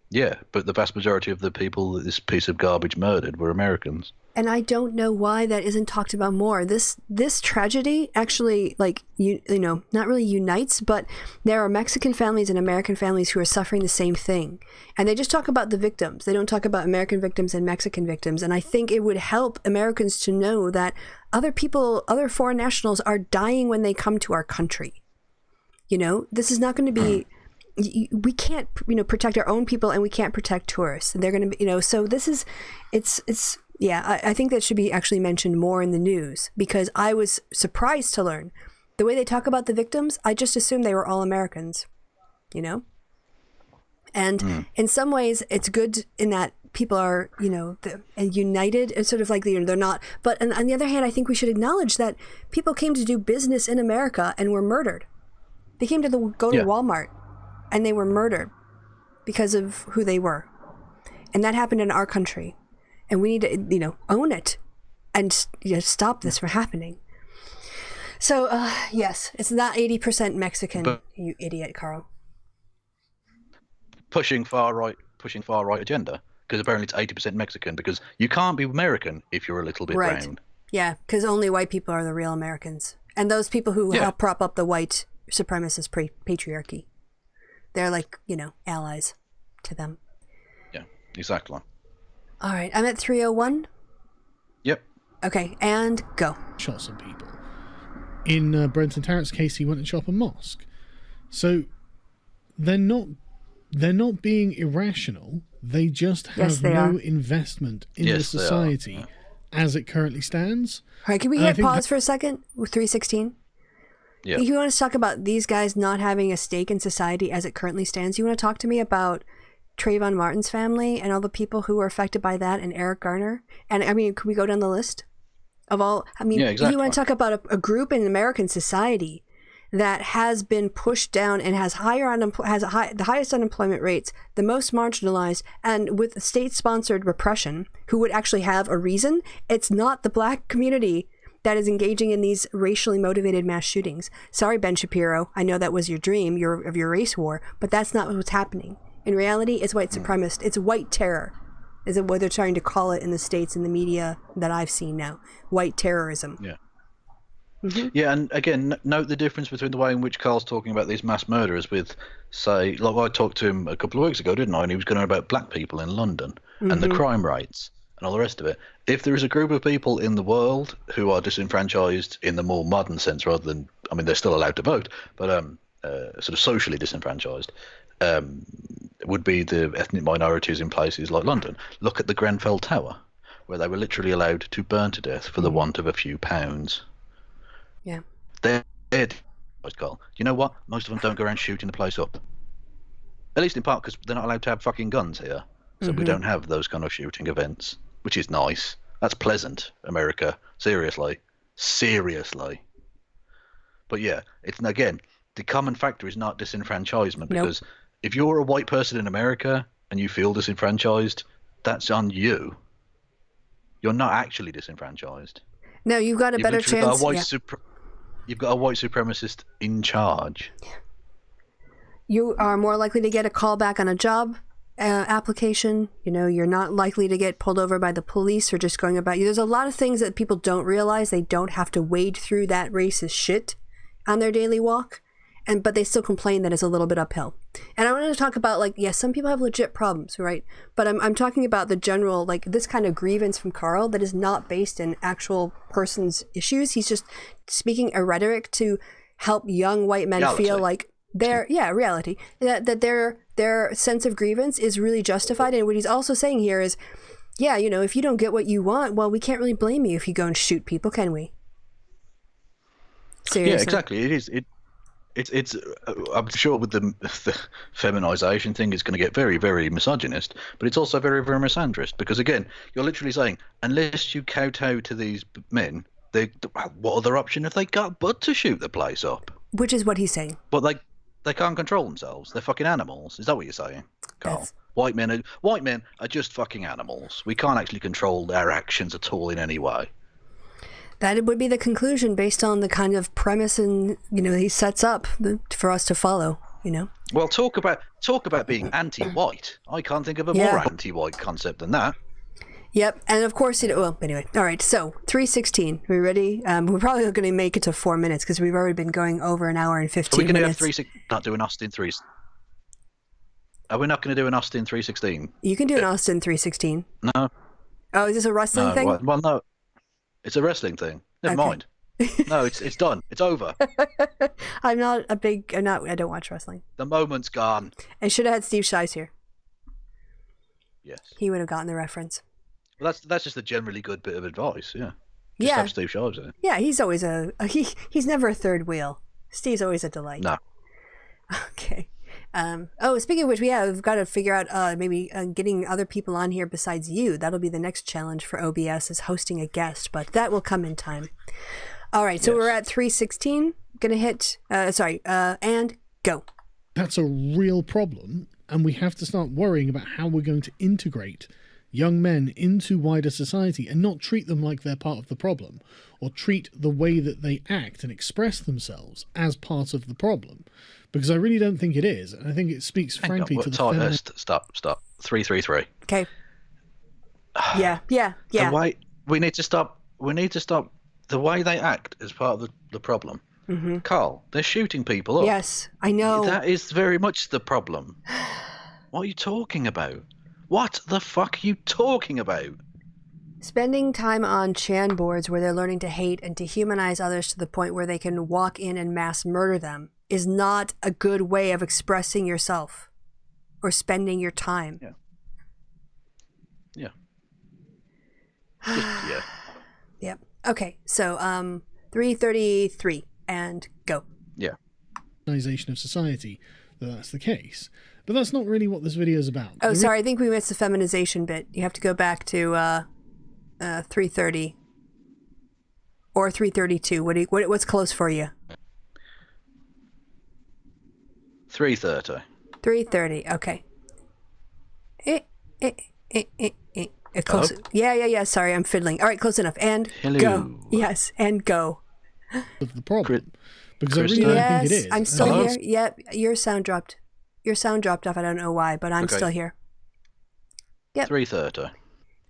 Speaker 2: Yeah, but the vast majority of the people that this piece of garbage murdered were Americans.
Speaker 1: And I don't know why that isn't talked about more. This tragedy actually, not really unites, but there are Mexican families and American families who are suffering the same thing. And they just talk about the victims. They don't talk about American victims and Mexican victims. And I think it would help Americans to know that other people, other foreign nationals are dying when they come to our country. This is not going to be... We can't, protect our own people, and we can't protect tourists. And they're going to be, so this is, it's Yeah, I think that should be actually mentioned more in the news, because I was surprised to learn the way they talk about the victims. I just assumed they were all Americans, you know? And in some ways, it's good in that people are, you know, united. It's sort of like, you know, they're not. But on the other hand, I think we should acknowledge that people came to do business in America and were murdered. They came to go to Walmart and they were murdered because of who they were. And that happened in our country. And we need to, you know, own it and, you know, stop this from happening. So, yes, it's not 80% Mexican, you idiot, Carl.
Speaker 2: Pushing far right agenda, because apparently it's 80% Mexican, because you can't be American if you're a little bit brown.
Speaker 1: Yeah, because only white people are the real Americans. And those people who help prop up the white supremacist patriarchy, they're like, you know, allies to them.
Speaker 2: Yeah, exactly.
Speaker 1: All right, I'm at 301.
Speaker 2: Yep.
Speaker 1: Okay, and go.
Speaker 4: Shot some people. In Brenton Tarrant's case, he went and shot a mosque. So they're not being irrational. They just have investment in the society as it currently stands.
Speaker 1: All right, can we hit pause for a second with 316?
Speaker 2: Yeah.
Speaker 1: You want to talk about these guys not having a stake in society as it currently stands? You want to talk to me about Trayvon Martin's family and all the people who were affected by that, and Eric Garner? And I mean, can we go down the list of all? I mean,
Speaker 2: exactly.
Speaker 1: You want to talk about a group in American society that has been pushed down and has the highest unemployment rates, the most marginalized, and with state-sponsored repression, who would actually have a reason. It's not the black community that is engaging in these racially motivated mass shootings. Sorry, Ben Shapiro. I know that was your dream, of your race war, but that's not what's happening. In reality, it's white supremacist. It's white terror, is what they're trying to call it in the States, in the media that I've seen now. White terrorism.
Speaker 2: Yeah.
Speaker 1: Mm-hmm.
Speaker 2: Yeah, and again, note the difference between the way in which Carl's talking about these mass murderers with, say, like I talked to him a couple of weeks ago, didn't I? And he was going on about black people in London and the crime rates and all the rest of it. If there is a group of people in the world who are disenfranchised in the more modern sense, rather than, I mean, they're still allowed to vote, but sort of socially disenfranchised, would be the ethnic minorities in places like London. Look at the Grenfell Tower, where they were literally allowed to burn to death for the want of a few pounds.
Speaker 1: Yeah.
Speaker 2: They're Carl. You know what? Most of them don't go around shooting the place up. At least in part because they're not allowed to have fucking guns here. So we don't have those kind of shooting events, which is nice. That's pleasant, America. Seriously. But yeah, it's, again, the common factor is not disenfranchisement, because if you're a white person in America and you feel disenfranchised, that's on you. You're not actually disenfranchised.
Speaker 1: No, you've got a better chance.
Speaker 2: You've got a white supremacist in charge.
Speaker 1: You are more likely to get a call back on a job application. You know, you're not likely to get pulled over by the police or just going about you. There's a lot of things that people don't realize. They don't have to wade through that racist shit on their daily walk. But they still complain that it's a little bit uphill. And I wanted to talk about, like, yes, some people have legit problems, right? But I'm talking about the general, like, this kind of grievance from Carl that is not based in actual person's issues. He's just speaking a rhetoric to help young white men feel like reality, that their sense of grievance is really justified. And what he's also saying here is, yeah, you know, if you don't get what you want, well, we can't really blame you if you go and shoot people, can we? Seriously.
Speaker 2: Yeah, exactly. It is. It's I'm sure with the feminization thing, it's going to get very, very misogynist, but it's also very, very misandrist, because, again, you're literally saying, unless you kowtow to these men, what other option have they got but to shoot the place up?
Speaker 1: Which is what he's saying.
Speaker 2: But they can't control themselves. They're fucking animals. Is that what you're saying, Carl? White men are just fucking animals. We can't actually control their actions at all in any way.
Speaker 1: That would be the conclusion based on the kind of premise and, you know, he sets up for us to follow, you know.
Speaker 2: Well, talk about being anti-white. I can't think of a more anti-white concept than that.
Speaker 1: Yep, and of course, anyway. All right, so 316. Are we ready? We're probably going to make it to 4 minutes because we've already been going over an hour and 15 minutes.
Speaker 2: Are we going to have not do an Austin 3? Are we not going to do an Austin 316?
Speaker 1: You can do an Austin 316.
Speaker 2: No.
Speaker 1: Oh, is this a wrestling thing?
Speaker 2: Well, no. It's a wrestling thing. Never mind. No, it's done. It's over.
Speaker 1: I don't watch wrestling.
Speaker 2: The moment's gone.
Speaker 1: I should have had Steve Shice here.
Speaker 2: Yes.
Speaker 1: He would have gotten the reference.
Speaker 2: Well, that's just a generally good bit of advice. Yeah. Just
Speaker 1: Yeah.
Speaker 2: have Steve Shives in it.
Speaker 1: Yeah, he's always he's never a third wheel. Steve's always a delight.
Speaker 2: No.
Speaker 1: Okay. Speaking of which, we've got to figure out maybe getting other people on here besides you. That'll be the next challenge for OBS, is hosting a guest, but that will come in time. All right, so we're at 3:16. Gonna hit, and go.
Speaker 4: That's a real problem, and we have to start worrying about how we're going to integrate young men into wider society and not treat them like they're part of the problem, or treat the way that they act and express themselves as part of the problem. Because I really don't think it is. And I think it speaks frankly to the feminine...
Speaker 2: Stop. 333.
Speaker 1: Okay. Yeah.
Speaker 2: The way we need to stop the way they act is part of the problem.
Speaker 1: Mm-hmm.
Speaker 2: Carl, they're shooting people up.
Speaker 1: Yes, I know.
Speaker 2: That is very much the problem. What are you talking about? What the fuck are you talking about?
Speaker 1: Spending time on Chan boards where they're learning to hate and dehumanize others to the point where they can walk in and mass murder them is not a good way of expressing yourself or spending your time.
Speaker 2: Yeah.
Speaker 1: Yep. Okay, so 333 and go.
Speaker 4: Yeah. Organization of society, that's the case. But that's not really what this video is about.
Speaker 1: Oh, sorry, I think we missed the feminization bit. You have to go back to 330 or 332. What's close for you?
Speaker 2: 330.
Speaker 1: 330. Okay. Close.
Speaker 2: Hello?
Speaker 1: Yeah. Sorry, I'm fiddling. All right, close enough. And
Speaker 2: Hello.
Speaker 1: Go. Yes, and go.
Speaker 4: Of the problem, because I really don't think it is.
Speaker 1: I'm still here. Yep, your sound dropped. Your sound dropped off. I don't know why, but I'm still here. Yep.
Speaker 2: 330.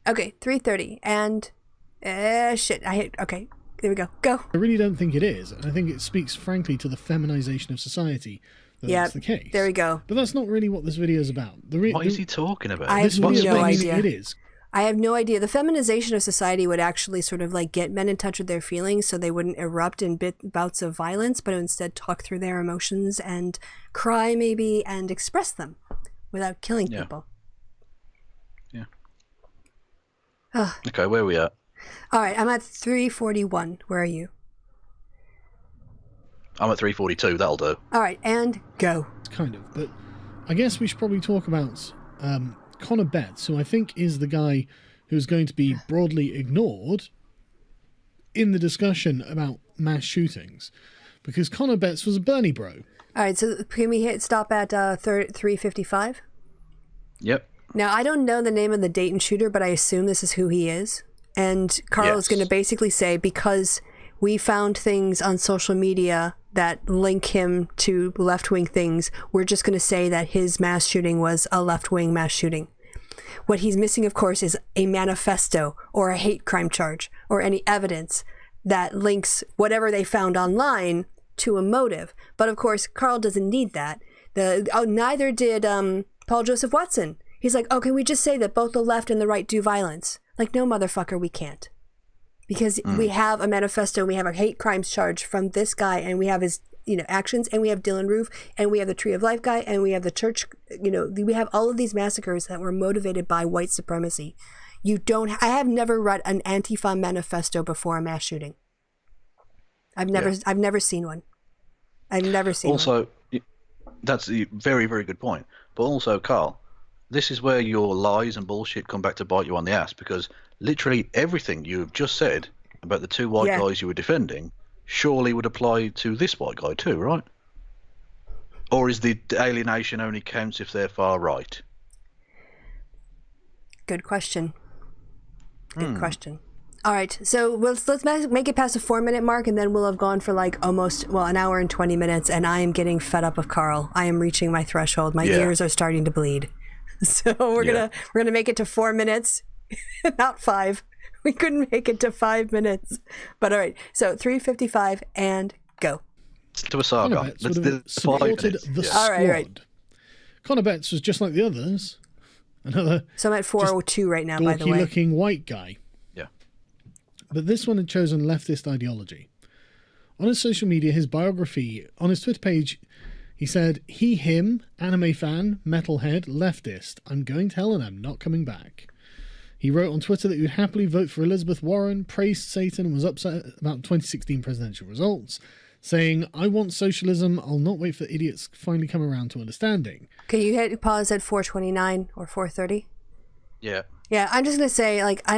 Speaker 1: Okay, 330. And shit. Okay, there we go. Go.
Speaker 4: I really don't think it is. I think it speaks frankly to the feminization of society. That's the case.
Speaker 1: There we go.
Speaker 4: But that's not really what this video is about.
Speaker 2: What is he talking about?
Speaker 1: I have no idea.
Speaker 4: It is.
Speaker 1: I have no idea. The feminization of society would actually sort of like get men in touch with their feelings so they wouldn't erupt in bouts of violence, but instead talk through their emotions and cry maybe and express them without killing people.
Speaker 2: Yeah. Okay, where are we at?
Speaker 1: All right, I'm at 341. Where are you?
Speaker 2: I'm at 342. That'll do.
Speaker 1: All right, and go.
Speaker 4: Kind of, but I guess we should probably talk about Connor Betts, who I think is the guy who's going to be broadly ignored in the discussion about mass shootings, because Connor Betts was a Bernie bro.
Speaker 1: All right, so can we stop at 355?
Speaker 2: Yep.
Speaker 1: Now, I don't know the name of the Dayton shooter, but I assume this is who he is. And Carl is going to basically say, because we found things on social media that link him to left-wing things, we're just going to say that his mass shooting was a left-wing mass shooting. What he's missing, of course, is a manifesto or a hate crime charge or any evidence that links whatever they found online to a motive. But of course, Carl doesn't need that. Neither did Paul Joseph Watson. He's like, oh, can we just say that both the left and the right do violence? Like, no, motherfucker, we can't. Because we have a manifesto, we have a hate crimes charge from this guy, and we have his, actions, and we have Dylan Roof, and we have the Tree of Life guy, and we have the church, we have all of these massacres that were motivated by white supremacy. I have never read an Antifa manifesto before a mass shooting. I've never seen one. I've never seen one.
Speaker 2: Also, that's a very, very good point. But also, Carl, this is where your lies and bullshit come back to bite you on the ass, because literally everything you've just said about the two white guys you were defending surely would apply to this white guy too, right? Or is the alienation only counts if they're far right?
Speaker 1: Good question. Good question. All right, so let's make it past the 4-minute mark, and then we'll have gone for like almost an hour and 20 minutes, and I am getting fed up of Carl. I am reaching my threshold. My ears are starting to bleed. So we're gonna make it to 4 minutes. Not 5. We couldn't make it to 5 minutes. But all right. So 355 and go.
Speaker 2: To a Sargon.
Speaker 4: Supported the squad.
Speaker 1: All right.
Speaker 4: Connor Betts was just like the others.
Speaker 1: So I'm at 402 right now, by the way.
Speaker 4: Looking white guy.
Speaker 2: Yeah.
Speaker 4: But this one had chosen leftist ideology. On his social media, his biography, on his Twitter page, he said, he, him, anime fan, metalhead, leftist. I'm going to hell and I'm not coming back. He wrote on Twitter that he would happily vote for Elizabeth Warren, praised Satan, and was upset about 2016 presidential results, saying, "I want socialism. I'll not wait for idiots to finally come around to understanding."
Speaker 1: Can you hit pause at 4:29 or 4:30?
Speaker 2: Yeah.
Speaker 1: Yeah, I'm just gonna say, like, I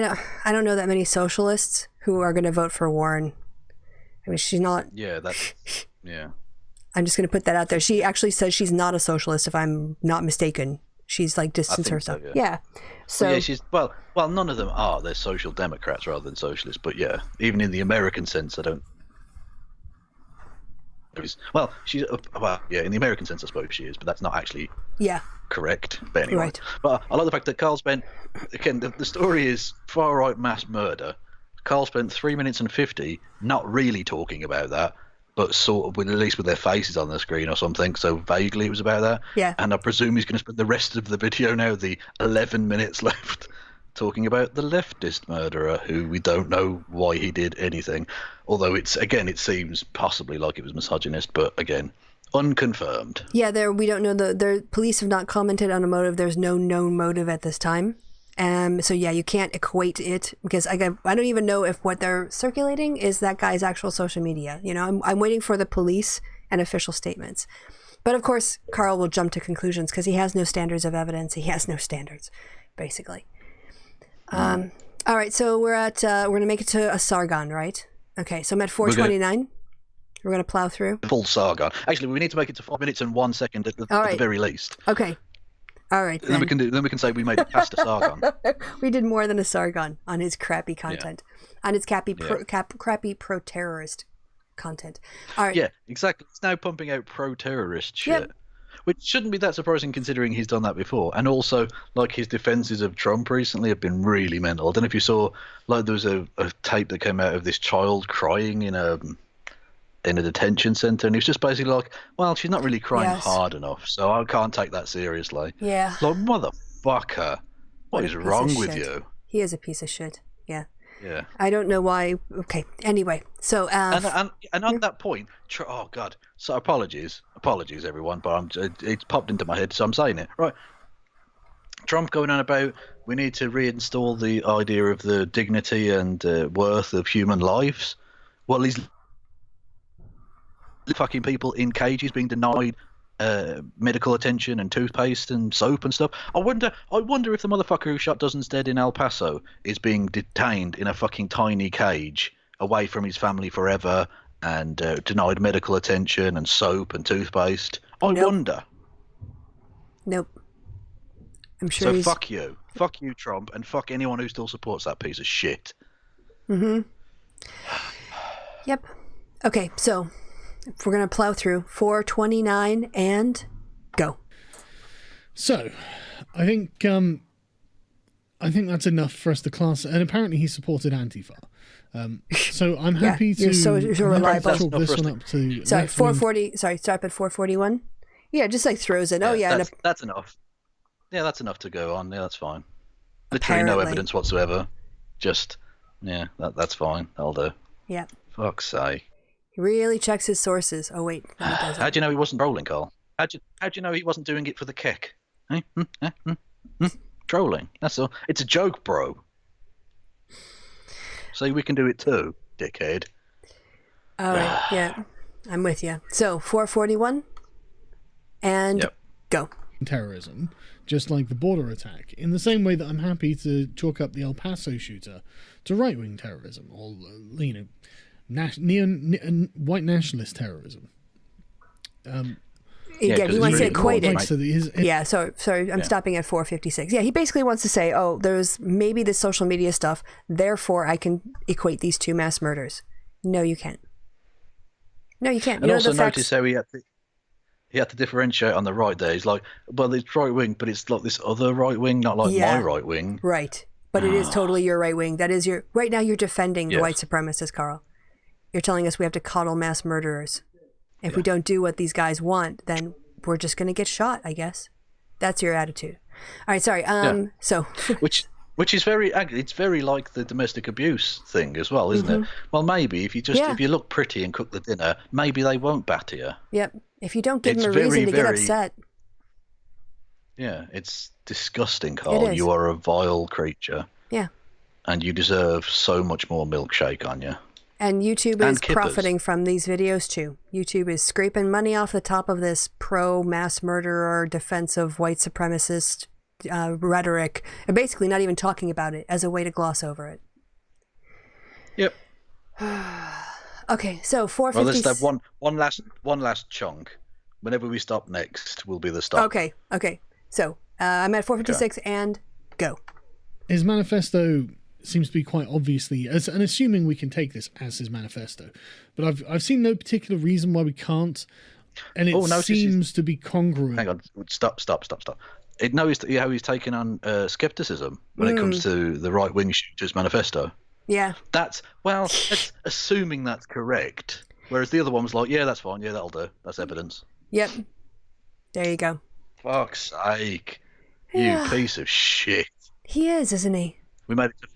Speaker 1: don't know that many socialists who are gonna vote for Warren. I mean, she's not.
Speaker 2: Yeah, that's yeah.
Speaker 1: I'm just gonna put that out there. She actually says she's not a socialist, if I'm not mistaken. She's like distanced herself.
Speaker 2: So,
Speaker 1: yeah. So
Speaker 2: well, yeah, she's well. None of them are. They're social democrats rather than socialists. But yeah, even in the American sense, I don't. Well, she's well, yeah. In the American sense, I suppose she is, but that's not actually correct. But anyway,
Speaker 1: right.
Speaker 2: But I like the fact that Carl spent again. The story is far right mass murder. Carl spent 3 minutes and 50 not really talking about that, but sort of at least with their faces on the screen or something. So vaguely it was about that.
Speaker 1: Yeah.
Speaker 2: And I presume he's going to spend the rest of the video now, the 11 minutes left, talking about the leftist murderer who we don't know why he did anything. Although it seems possibly like it was misogynist, but again, unconfirmed.
Speaker 1: Yeah, we don't know. The police have not commented on a motive. There's no known motive at this time. So yeah, you can't equate it because I don't even know if what they're circulating is that guy's actual social media. You know, I'm waiting for the police and official statements. But of course, Carl will jump to conclusions because he has no standards of evidence. He has no standards, basically. All right, so we're gonna make it to a Sargon, right? Okay, so I'm at 4:29. We're gonna plow through.
Speaker 2: Full Sargon. Actually, we need to make it to 5 minutes and 1 second at the very least.
Speaker 1: Okay. All right.
Speaker 2: Then we can say we made it past a Sargon.
Speaker 1: We did more than a Sargon on his crappy content, on his crappy pro-terrorist content. All right.
Speaker 2: Yeah, exactly. It's now pumping out pro-terrorist shit, which shouldn't be that surprising considering he's done that before. And also, like, his defenses of Trump recently have been really mental. I don't know if you saw, like, there was a tape that came out of this child crying in a detention center, and he was just basically like, well, she's not really crying hard enough, so I can't take that seriously.
Speaker 1: Yeah.
Speaker 2: Like, motherfucker, what is wrong with you?
Speaker 1: He is a piece of shit. Yeah.
Speaker 2: Yeah.
Speaker 1: I don't know why. Okay. Anyway, so
Speaker 2: and on that point, oh god, so apologies everyone, but it's popped into my head, so I'm saying it right. Trump going on about we need to reinstall the idea of the dignity and worth of human lives. Well, he's fucking people in cages being denied medical attention and toothpaste and soap and stuff. I wonder if the motherfucker who shot dozens dead in El Paso is being detained in a fucking tiny cage away from his family forever and denied medical attention and soap and toothpaste. I wonder.
Speaker 1: Nope. I'm sure.
Speaker 2: So fuck you, Trump, and fuck anyone who still supports that piece of shit.
Speaker 1: Mm-hmm. Yep. Okay, so we're going to plow through 4:29 and go. So,
Speaker 4: I think that's enough for us to class. And apparently, he supported Antifa. So I'm happy to.
Speaker 1: You're so reliable.
Speaker 4: Chalk this one up to.
Speaker 1: Sorry, 4:40. Sorry, start at 4:41. Yeah, just like throws in.
Speaker 2: That's enough. Yeah, that's enough to go on. Yeah, that's fine. Literally no evidence whatsoever. Just that's fine. That'll do.
Speaker 1: Yeah.
Speaker 2: Fuck's sake.
Speaker 1: He really checks his sources. Oh wait, no, he doesn't.
Speaker 2: How'd you know he wasn't trolling, Carl? How'd you know he wasn't doing it for the kick? Trolling. That's all. It's a joke, bro. So we can do it too, dickhead.
Speaker 1: All right. Yeah, I'm with you. So 4:41, and go.
Speaker 4: Terrorism, just like the border attack, in the same way that I'm happy to chalk up the El Paso shooter to right-wing terrorism or white nationalist terrorism.
Speaker 1: Again, he wants to equate it. Sorry, I'm stopping at 4:56. Yeah, he basically wants to say, there's maybe this social media stuff, therefore I can equate these two mass murders. No, you can't. No, you can't.
Speaker 2: And also notice how he had to differentiate on the right there. He's like, well, it's right wing, but it's like this other right wing, not like my right wing.
Speaker 1: Right. But it is totally your right wing. That is right now you're defending the white supremacists, Carl. You're telling us we have to coddle mass murderers. If we don't do what these guys want, then we're just going to get shot, I guess. That's your attitude. All right, sorry. So
Speaker 2: which is it's very like the domestic abuse thing as well, isn't it? Well, maybe if you look pretty and cook the dinner, maybe they won't batter you.
Speaker 1: Yep. If you don't give them a reason to get upset.
Speaker 2: Yeah, it's disgusting, Carl. You are a vile creature.
Speaker 1: Yeah.
Speaker 2: And you deserve so much more milkshake on you.
Speaker 1: And YouTube is profiting from these videos too. YouTube is scraping money off the top of this pro-mass murderer, defense of white supremacist rhetoric, and basically not even talking about it as a way to gloss over it.
Speaker 2: Yep.
Speaker 1: Okay, so 450.
Speaker 2: Well, let's have one last chunk. Whenever we stop next, will be the stop.
Speaker 1: Okay. So I'm at 456 and go.
Speaker 4: His manifesto seems to be quite obviously, and assuming we can take this as his manifesto, but I've seen no particular reason why we can't, and it seems to be congruent.
Speaker 2: Hang on, stop. It knows how he's taking on skepticism when it comes to the right-wing shooters manifesto.
Speaker 1: Yeah.
Speaker 2: That's assuming that's correct. Whereas the other one was like, yeah, that's fine. Yeah, that'll do. That's evidence.
Speaker 1: Yep. There you go.
Speaker 2: Fuck's sake. You piece of shit.
Speaker 1: He is, isn't he?
Speaker 2: We made it to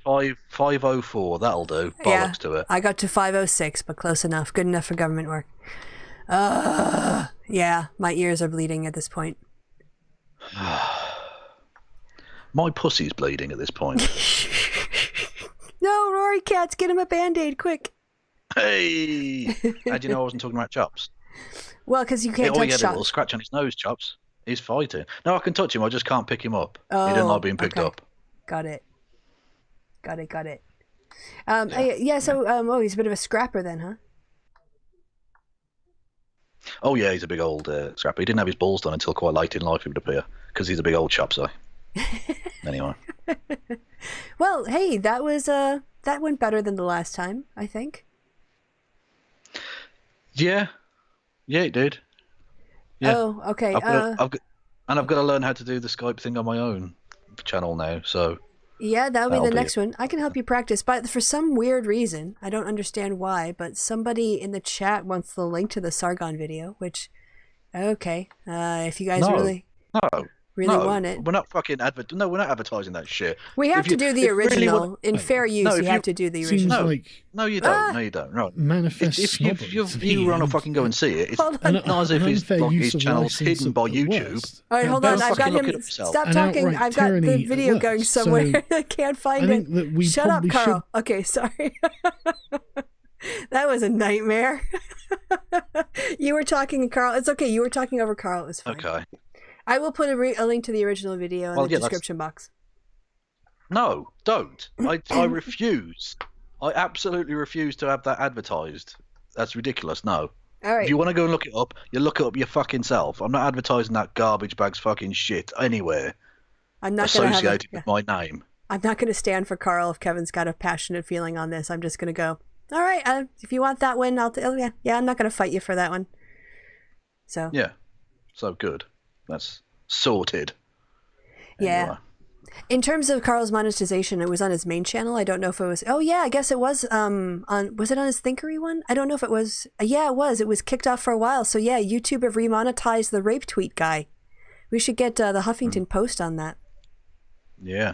Speaker 2: 504. That'll do. Bollocks to it.
Speaker 1: I got to 506, but close enough. Good enough for government work. Yeah, my ears are bleeding at this point.
Speaker 2: My pussy's bleeding at this point.
Speaker 1: No, Rory Katz, get him a Band-Aid, quick.
Speaker 2: Hey! How do you know I wasn't talking about Chops?
Speaker 1: Well, because you can't touch
Speaker 2: he had
Speaker 1: Chops.
Speaker 2: a little scratch on his nose, Chops. He's fighting. No, I can touch him. I just can't pick him up.
Speaker 1: Oh,
Speaker 2: he didn't like being picked up.
Speaker 1: Got it. So he's a bit of a scrapper then, huh?
Speaker 2: Oh, yeah, he's a big old scrapper. He didn't have his balls done until quite late in life, it would appear, because he's a big old chopsy. Anyway.
Speaker 1: Well, hey, that went better than the last time, I think.
Speaker 2: Yeah, it did. Yeah.
Speaker 1: Oh, okay.
Speaker 2: I've got to learn how to do the Skype thing on my own channel now, so...
Speaker 1: Yeah, that'll be the next one. I can help you practice, but for some weird reason, I don't understand why, but somebody in the chat wants the link to the Sargon video, which, okay, if you guys really want it.
Speaker 2: We're not fucking we're not advertising that shit.
Speaker 1: We have to do the original. In fair use, you have to do the original.
Speaker 2: No, you don't. No, you don't. Right.
Speaker 4: Manifest
Speaker 2: If you want to fucking go and see it, it's not as if his channel's hidden by YouTube.
Speaker 1: All right, hold on. I've got him. Stop talking. I've got the video going somewhere. I can't find it. Shut up, Carl. Okay, sorry. That was a nightmare. You were talking, Carl. It's okay. You were talking over Carl. It was fine.
Speaker 2: Okay.
Speaker 1: I will put a link to the original video in the description box.
Speaker 2: No, don't. I refuse. I absolutely refuse to have that advertised. That's ridiculous. No.
Speaker 1: All right.
Speaker 2: If you want to go and look it up, you look it up your fucking self. I'm not advertising that garbage bag's fucking shit anywhere.
Speaker 1: I'm not
Speaker 2: associated with my name.
Speaker 1: I'm not going to stand for Carl if Kevin's got a passionate feeling on this. I'm just going to go, all right, if you want that one, I'm not going to fight you for that one. So.
Speaker 2: Yeah. So good. That's sorted.
Speaker 1: Yeah.
Speaker 2: Anyway.
Speaker 1: In terms of Carl's monetization, it was on his main channel. I don't know if it was. Oh yeah, I guess it was. Was it on his Thinkery one? I don't know if it was. Yeah, it was. It was kicked off for a while. So yeah, YouTube have remonetized the rape tweet guy. We should get the Huffington Post on that.
Speaker 2: Yeah,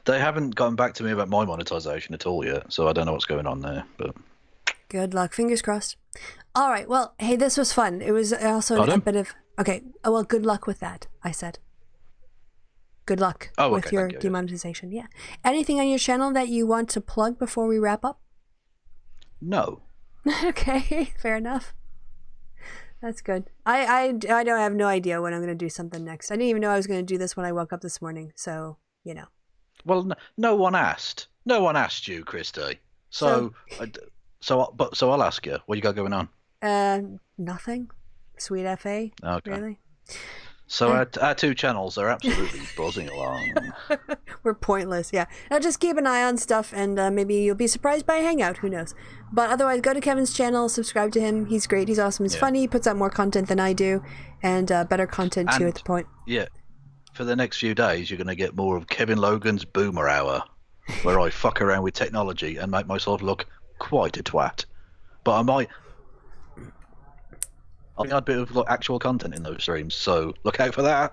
Speaker 2: they haven't gotten back to me about my monetization at all yet, so I don't know what's going on there. But
Speaker 1: good luck. Fingers crossed. All right. Well, hey, this was fun. It was also a bit of. Okay, well, good luck with that, I said. Good luck with your demonetization. Yeah. Anything on your channel that you want to plug before we wrap up?
Speaker 2: No.
Speaker 1: Okay, fair enough. That's good. I have no idea when I'm going to do something next. I didn't even know I was going to do this when I woke up this morning, so, you know.
Speaker 2: Well, no one asked. No one asked you, Christy. So I'll ask you. What you got going on?
Speaker 1: Nothing. Sweet FA. Okay. Really?
Speaker 2: So our two channels are absolutely buzzing along.
Speaker 1: We're pointless, yeah. Now just keep an eye on stuff, and maybe you'll be surprised by a hangout. Who knows? But otherwise, go to Kevin's channel, subscribe to him. He's great. He's awesome. He's funny. He puts out more content than I do, and better content too. At the point. Yeah.
Speaker 2: For the next few days, you're going to get more of Kevin Logan's Boomer Hour, where I fuck around with technology and make myself look quite a twat. But I add a bit of actual content in those streams, so look out for that.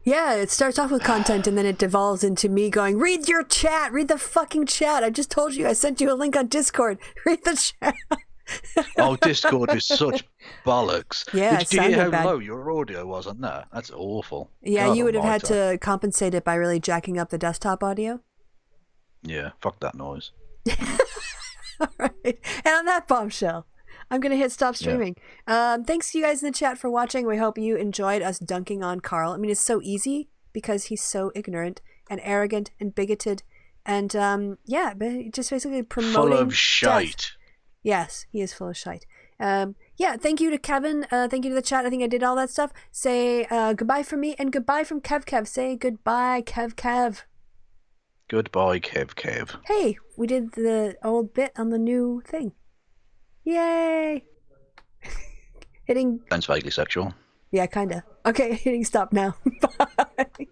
Speaker 1: Yeah, it starts off with content and then it devolves into me going, read your chat, read the fucking chat. I just told you, I sent you a link on Discord. Read the chat.
Speaker 2: Oh, Discord is such bollocks.
Speaker 1: Yeah,
Speaker 2: Did you hear how low your audio was on that? That's awful.
Speaker 1: Yeah, God, you would have had to compensate it by really jacking up the desktop audio.
Speaker 2: Yeah, fuck that noise.
Speaker 1: All right. And on that bombshell, I'm going to hit stop streaming. Yeah. Thanks to you guys in the chat for watching. We hope you enjoyed us dunking on Carl. I mean, it's so easy because he's so ignorant and arrogant and bigoted. And but just basically promoting
Speaker 5: full of shite.
Speaker 1: Death. Yes, he is full of shite. Thank you to Kevin. Thank you to the chat. I think I did all that stuff. Say goodbye from me and goodbye from Kev. Say goodbye, Kev.
Speaker 2: Goodbye, Kev.
Speaker 1: Hey, we did the old bit on the new thing. Yay! Hitting.
Speaker 2: Sounds vaguely sexual.
Speaker 1: Yeah, kinda. Okay, hitting stop now. Bye.